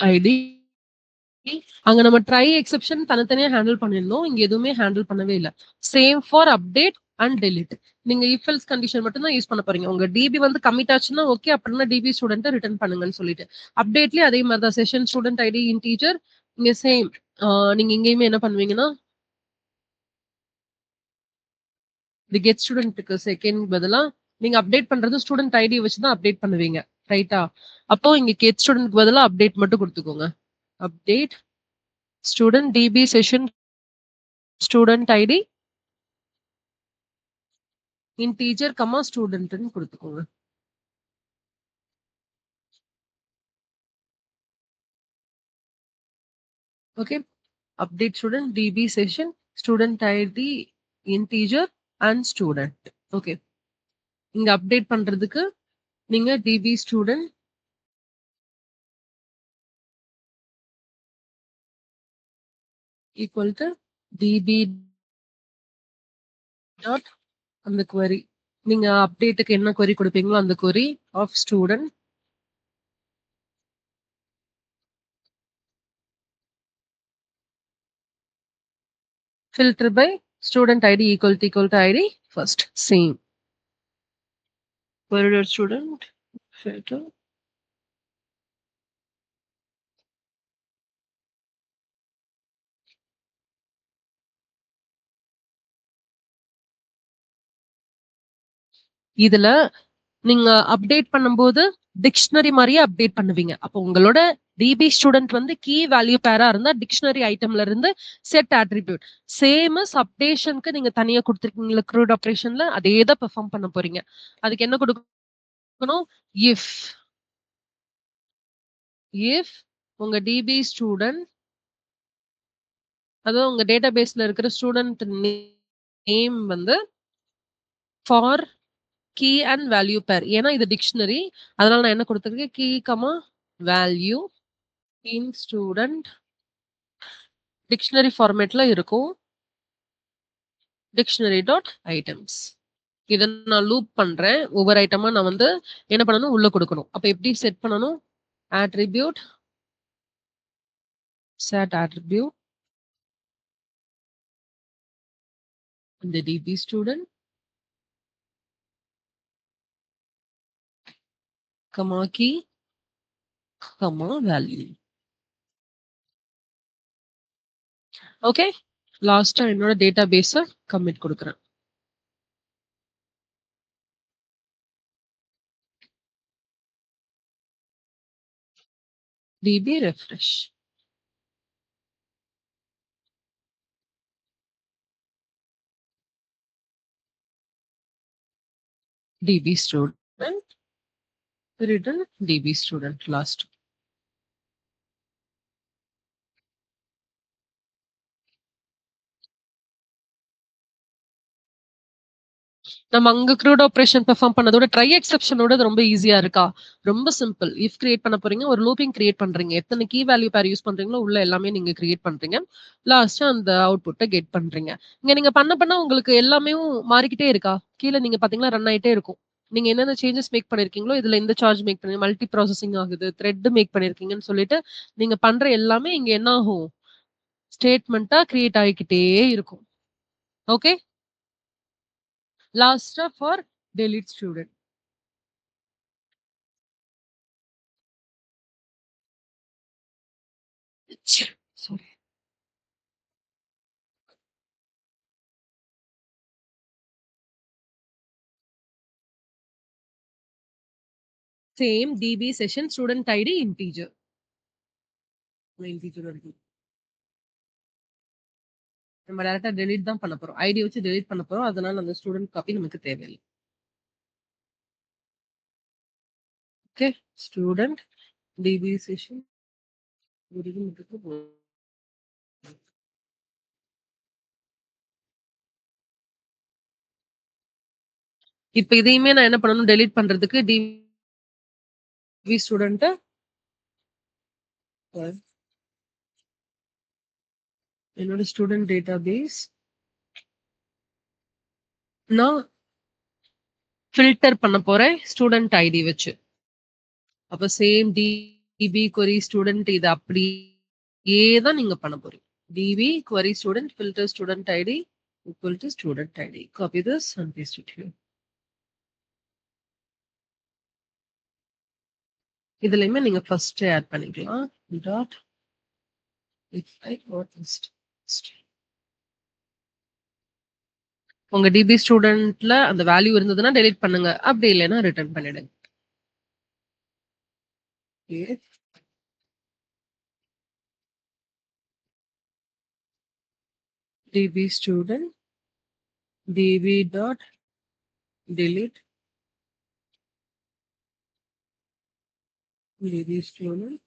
ஐடி அங்க நம்ம ட்ரை எக்ஸெப்ஷன் தனித்தனியா ஹேண்டில் பண்ணிருந்தோம், இங்க எதுவுமே ஹேண்டில் பண்ணவே இல்லை. Same for update and delete. நீங்க இஃப் எல்ஸ் கண்டிஷன் மட்டும் தான் யூஸ் பண்ண போறீங்க. உங்க டிபி வந்து கமிட் ஆச்சுன்னா ஓகே, அப்படின்னா டிபி ஸ்டூடெண்ட் ரிட்டர்ன் பண்ணுங்கன்னு சொல்லிட்டு அப்டேட்லயே அதே மாதிரி தான் செஷன் ஸ்டூடெண்ட் ஐடி இன்டீஜர் இங்க சேம். நீங்க இங்கேயுமே என்ன பண்ணுவீங்கன்னா இந்த கெட் ஸ்டூடெண்ட்டுக்கு செகண்ட் பதிலா நீங்க அப்டேட் பண்றது ஸ்டூடெண்ட் ஐடி வச்சு தான் அப்டேட் பண்ணுவீங்க, ரைட்டா? அப்போ இங்க கெட் ஸ்டூடெண்ட் பதிலா அப்டேட் மட்டும் கொடுத்துக்கோங்க. Update student DB session student ID integer comma ஸ்டூடெண்ட்னு கொடுத்துக்கோங்க. Okay, update student DB session student ID integer and student. Okay, இங்க அப்டேட் பண்றதுக்கு நீங்க DB student equal to DB dot அந்த query நீங்க அப்டேட்டுக்கு என்ன query கொடுப்பீங்களோ அந்த query of student filter by student ID equal to ID first. Same. Query student filter இதுல நீங்க அப்டேட் பண்ணும்போது டிக்ஷனரி மாதிரியே அப்டேட் பண்ணுவீங்க. அப்போ உங்களோட டிபி ஸ்டூடெண்ட் வந்து கீ வேல்யூ பேரா இருந்தா டிக்ஷனரி ஐட்டம்ல இருந்து செட் அட்ரிபியூட் சேம் அப்டேஷனுக்கு நீங்க தனியா கொடுத்துருக்கீங்களா க்ரூட் ஆபரேஷன்ல அதே தான் பெர்ஃபார்ம் பண்ண போறீங்க. அதுக்கு என்ன கொடுக்கணும்? இஃப் இஃப் உங்க டிபி ஸ்டூடெண்ட் அதாவது உங்க டேட்டா பேஸ்ல இருக்கிற ஸ்டூடெண்ட் நேம் வந்து for key and value pair. ஏன்னா இது டிக்ஷனரி. அதனால நான் என்ன கொடுத்துருக்கேன்? Key comma value in student dictionary ஃபார்மேட்ல இருக்கும். Dictionary dot items. இதை நான் லூப் பண்றேன். ஒவ்வொரு ஐட்டமா நான் வந்து என்ன பண்ணணும்? உள்ள கொடுக்கணும். அப்ப எப்படி செட் பண்ணணும்? attribute set attribute இந்த db student comma key comma value. Okay, லாஸ்டா என்னோட டேட்டா பேஸ கமிட் கொடுக்குறேன். db refresh. db student return db student last. நம்ம அங்க க்ரூட் ஆபரேஷன் பெர்ஃபார்ம் பண்ணதோட ட்ரை எக்ஸெப்ஷனோட ரொம்ப ஈஸியா இருக்கா? ரொம்ப சிம்பிள். இஃப் கிரியேட் பண்ண போறீங்க, ஒரு லூப்பிங் கிரியேட் பண்றீங்க. எத்தனை கீ வேல்யூ பேர் யூஸ் பண்றீங்களோ உள்ள எல்லாமே நீங்க கிரியேட் பண்றீங்க. லாஸ்டா அந்த அவுட்புட்ட கெட் பண்றீங்க. இங்க நீங்க பண்ண உங்களுக்கு எல்லாமே மாறிக்கிட்டே இருக்கா? கீழ நீங்க பாத்தீங்கன்னா ரன் ஆயிட்டே இருக்கும். நீங்க என்னென்ன சேஞ்சஸ் மேக் பண்ணிருக்கீங்களோ இதுல இந்த சார்ஜ் மேக் பண்ணி மல்டி ப்ராசஸிங் ஆகுது, த்ரெட் மேக் பண்ணிருக்கீங்கன்னு சொல்லிட்டு நீங்க பண்ற எல்லாமே இங்க என்ன ஆகும்? ஸ்டேட்மெண்ட்டா கிரியேட் ஆகிக்கிட்டே இருக்கும். ஓகே, லாஸ்டா for delete student. Sorry. Same DB session student ID integer. Integer வருது. நம்ம டைரக்டா delete தான் பண்ண போறோம். ஐடி வச்சு delete பண்ண போறோம். அதனால அந்த ஸ்டூடண்ட் காப்பி நமக்கு தேவையில்லை. ஓகே, ஸ்டூடண்ட் DB session ஒரு இது மட்டும் போதும். இப்ப இதையுமே நான் என்ன பண்ணணும்? delete பண்றதுக்கு DB ஸ்டூடண்ட் என்னோட ஸ்டூடண்ட் டேட்டாபேஸ் நான் ஃபில்டர் பண்ண போறேன் ஸ்டூடண்ட் ஐடி வச்சு. அப்ப சேம் DB query student இது அப்படியே தான் நீங்க பண்ண போறீங்க. DB query student filter student ID equal to student ID. Copy this and paste it here. இதுலயுமே நீங்க ஃபர்ஸ்ட் ஆட் பண்ணிக்கலாம். Dot if I got list. உங்க DB ஸ்டூடண்ட்ல அந்த வேல்யூ இருந்ததுன்னா டெலீட் பண்ணுங்க. அப்படி இல்லைன்னா ரிட்டர்ன் பண்ணிடுங்க. Okay. DB student DB dot delete DB student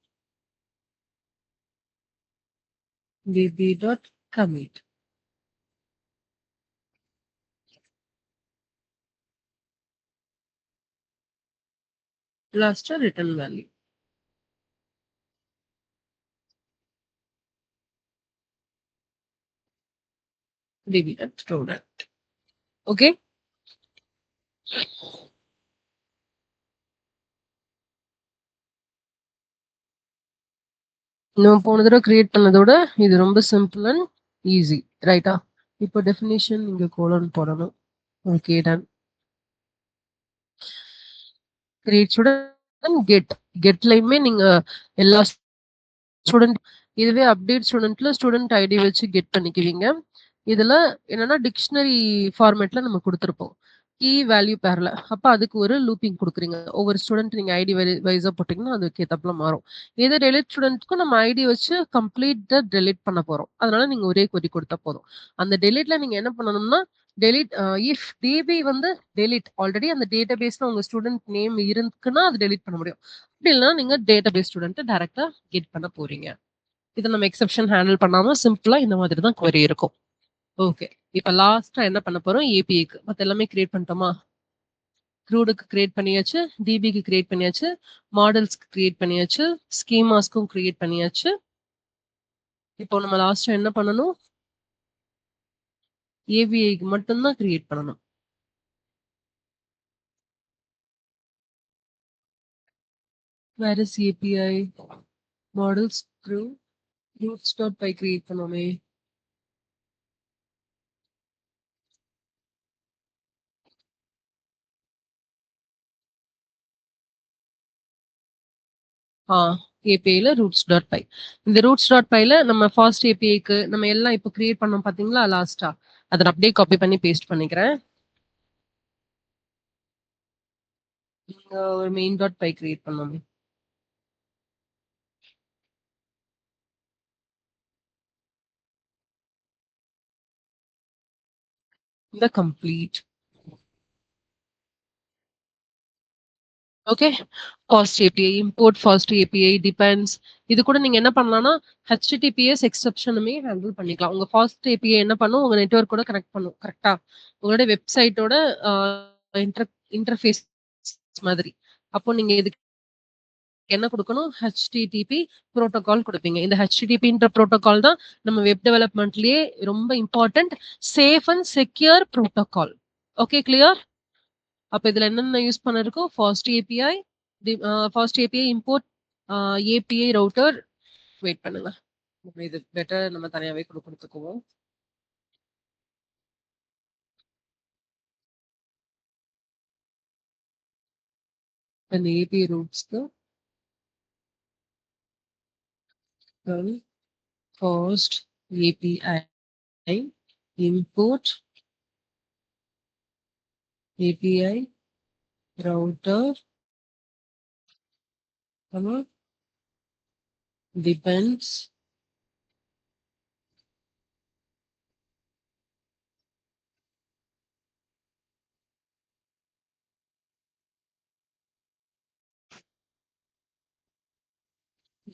DB dot commit. Last return value. DB dot student. Okay. நம்ம போன தடவை கிரியேட் பண்ணதோட இது ரொம்ப சிம்பிள் அண்ட் ஈஸி, ரைட்டா? இப்போ டெஃபினிஷன் இங்க கோலன் போடணும். Okay, done. கிரியேட் ஸ்டூடண்ட் கெட்லயுமே நீங்க எல்லா ஸ்டூடெண்ட், இதுவே அப்டேட் ஸ்டூடெண்ட்ல ஸ்டூடெண்ட் ஐடி வச்சு கெட் பண்ணிக்குவீங்க. இதுல என்னன்னா டிக்ஷனரி ஃபார்மேட்ல நம்ம கொடுத்துருப்போம். கீ வேல்யூ பேர்ல. அப்ப அதுக்கு ஒரு லூப்பிங் குடுக்குறீங்க. ஒவ்வொரு ஸ்டூடண்ட் நீங்க ஐடி வைஸா போட்டீங்கன்னா, அதுக்கு ஏத்தாப்புல மாறும். இதே டெலிட் ஸ்டூடண்ட்க்கும் நம்ம ஐடி வச்சு கம்ப்ளீட்டா டெலிட் பண்ண போறோம். அதனால நீங்க ஒரே கொரி குடுத்தா போதும். அந்த டெலிட்ல நீங்க என்ன பண்ணணும்னா, டெலிட் இஃப் டிபி வந்து டெலிட் ஆல்ரெடி அந்த டேட்டாபேஸ்ல உங்க ஸ்டூடண்ட் நேம் இருக்குன்னா, அது டெலிட் பண்ண முடியும். அப்படி இல்லன்னா நீங்க டேட்டாபேஸ் ஸ்டூடண்ட்ட டைரக்ட்டா கெட் பண்ண போறீங்க. இத நம்ம எக்செப்ஷன் ஹேண்டில் பண்ணாம சிம்பிளா இந்த மாதிரி தான் கொரி இருக்கும். ஓகே. இப்ப லாஸ்ட்டா என்ன பண்ண போறோம்? ஏபிஐக்கு. மத்த எல்லாமே கிரியேட் பண்ணிட்டோமா? க்ரூடுக்கு கிரியேட் பண்ணியாச்சு. டிபிக்கு கிரியேட் பண்ணியாச்சு. மாடல்ஸ்க்கு கிரியேட் பண்ணியாச்சு. ஸ்கீமாஸ்க்கும் கிரியேட் பண்ணியாச்சு. இப்போ நம்ம லாஸ்ட்டா என்ன பண்ணணும்? ஏவிஐக்கு மட்டும் தான் கிரியேட் பண்ணணும். Where is API? Models crud roots.py create பண்ணோமே. ஆ ஏபிஐல roots.py. இந்த roots.pyல நம்ம ஃபாஸ்ட் ஏபிஐக்கு நம்ம எல்லாம் இப்போ கிரியேட் பண்ணோம் பார்த்தீங்களா லாஸ்ட்டா? அத நான் அப்படியே காப்பி பண்ணி பேஸ்ட் பண்ணிக்கிறேன். இங்க ஒரு main.py கிரியேட் பண்ணோமே. இந்த complete. Okay. Fast API, import fast API, depends இது கூட நீங்க என்ன பண்ணலாம்னா, HTTPS எக்செப்ஷனுமே ஹேண்டில் பண்ணிக்கலாம். உங்க ஃபாஸ்ட் ஏபிஐ என்ன பண்ணும், உங்க நெட்வொர்க் கூட கனெக்ட் பண்ணும். கரெக்ட்டா? உங்களோட வெப்சைட்டோட அ இன்டர்ஃபேஸ் மாதிரி. அப்போ நீங்க இதுக்கு என்ன குடுக்கணும், HTTP புரோட்டோகால் குடுப்பீங்க. இந்த HTTPன்ற புரோட்டோகால் தான் நம்ம வெப் டெவலப்மெண்ட்லயே ரொம்ப important safe and secure protocol. Okay clear? அப்ப இதுல என்னென்ன யூஸ் பண்ணிருக்கோம்? Fast API, fast API import, API router. Wait பண்ணுங்க. இது பெட்டர் நம்ம தனியாவே கூட குடுத்துக்குவோம். அந்த ஏபிஐ ரூட்ஸ்க்கு fast API import API router depends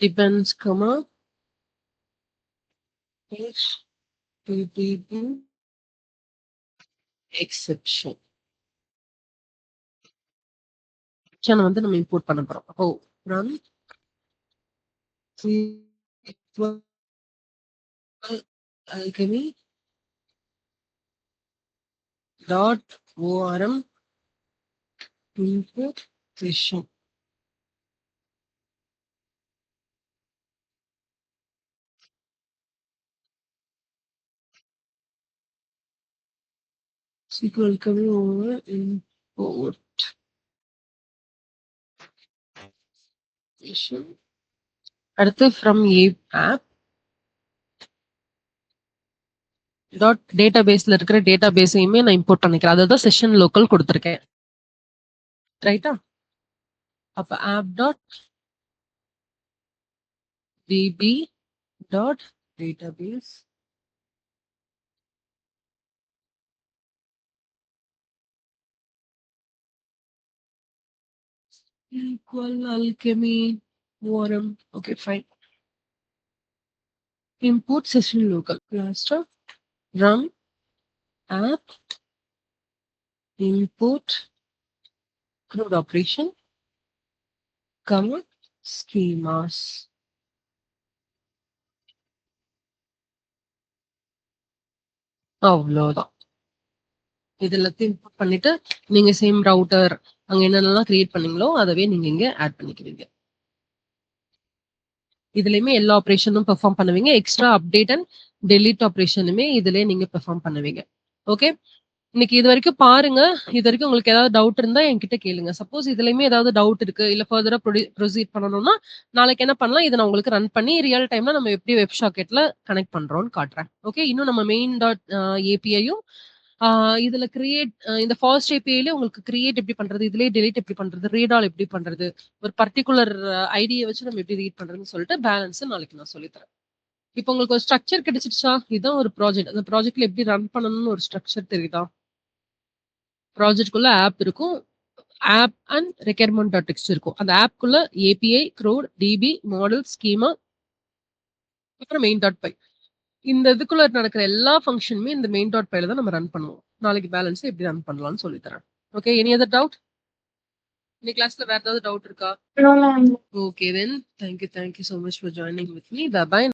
depends comma HTTP exception வந்து நம்ம இம்போர்ட் பண்ண போறோம். அப்போ run alchemy .orm input session. SQL alchemy over import session. அடுத்து from app டாட் டேட்டாபேஸ்ல இருக்கிற டேட்டாபேஸையுமே நான் இம்போர்ட் பண்ணிக்கிறேன். அதுதான் செஷன் லோக்கல் கொடுத்துருக்கேன். ரைட்டா? அப்ப app dot DB dot database equal alchemy ORM. Okay, fine. Import session local. Last run app import CRUD operation comma schemas. அவ்வளோதான். இது எல்லாத்தையும் இம்போர்ட் பண்ணிட்டு நீங்க சேம் ரவுட்டர் அங்க என்னென்னலாம் கிரியேட் பண்ணீங்களோ அதவே நீங்க இங்க ஆட் பண்ணிக்கிறீங்க. இதுலயுமே எல்லா ஆப்பரேஷனும் பெர்ஃபார்ம் பண்ணுவீங்க. எக்ஸ்ட்ரா அப்டேட் அண்ட் டெலீட் ஆப்பரேஷனுமே இதுலயே நீங்க பெர்ஃபார்ம் பண்ணுவீங்க. ஓகே. இன்னைக்கு இது வரைக்கும் பாருங்க. இது வரைக்கும் உங்களுக்கு ஏதாவது டவுட் இருந்தா என்கிட்ட கேளுங்க. சப்போஸ் இதுலயுமே ஏதாவது டவுட் இருக்கு, இல்ல ஃபர்தரா ப்ரொசீட் பண்ணணும்னா, நாளைக்கு என்ன பண்ணலாம், இத நான் உங்களுக்கு ரன் பண்ணி ரியல் டைம்ல நம்ம எப்படி வெப் சாக்கெட்ல கனெக்ட் பண்றோம்னு காட்டுறேன். ஓகே. இன்னும் நம்ம மெயின் டாட் ஏபிஐயும் இதுல கிரியேட் இந்த ஃபாஸ்ட் ஏபிஐல உங்களுக்கு கிரியேட் எப்படி பண்றது, இதுலயே டெலீட் எப்படி பண்றது, ரீட் ஆல் எப்படி பண்றது, ஒரு பர்ட்டிகுலர் ஐடியை வச்சு நம்ம எப்படி ரீட் பண்றதுன்னு சொல்லிட்டு பேலன்ஸ் நாளைக்கு நான் சொல்லித்தரேன். இப்போ உங்களுக்கு ஒரு ஸ்ட்ரக்சர் கிடைச்சிருச்சா? இதுதான் ஒரு ப்ராஜெக்ட். அந்த ப்ராஜெக்ட்ல எப்படி ரன் பண்ணணும்னு ஒரு ஸ்ட்ரக்சர் தெரியுதா? ப்ராஜெக்ட்குள்ள ஆப் இருக்கும். App and requirement dot text இருக்கும். அந்த ஆப்குள்ள API, crud, DB, model, schema, அப்புறம் மெயின் டாட் பை. இந்த இதுக்குள்ள நடக்கிற எல்லா ஃபங்க்ஷனுமே இந்த மெயின் டாட் பைல தான் நம்ம ரன் பண்ணுவோம். நாளைக்கு பேலன்ஸ் எப்படி ரன் பண்ணலாம்னு சொல்லி தரேன். Okay, any other doubt? இந்த கிளாஸ்ல வேற ஏதாவது டவுட் இருக்கா? No, ma'am. Okay then. Thank you so much for joining with me. Bye bye.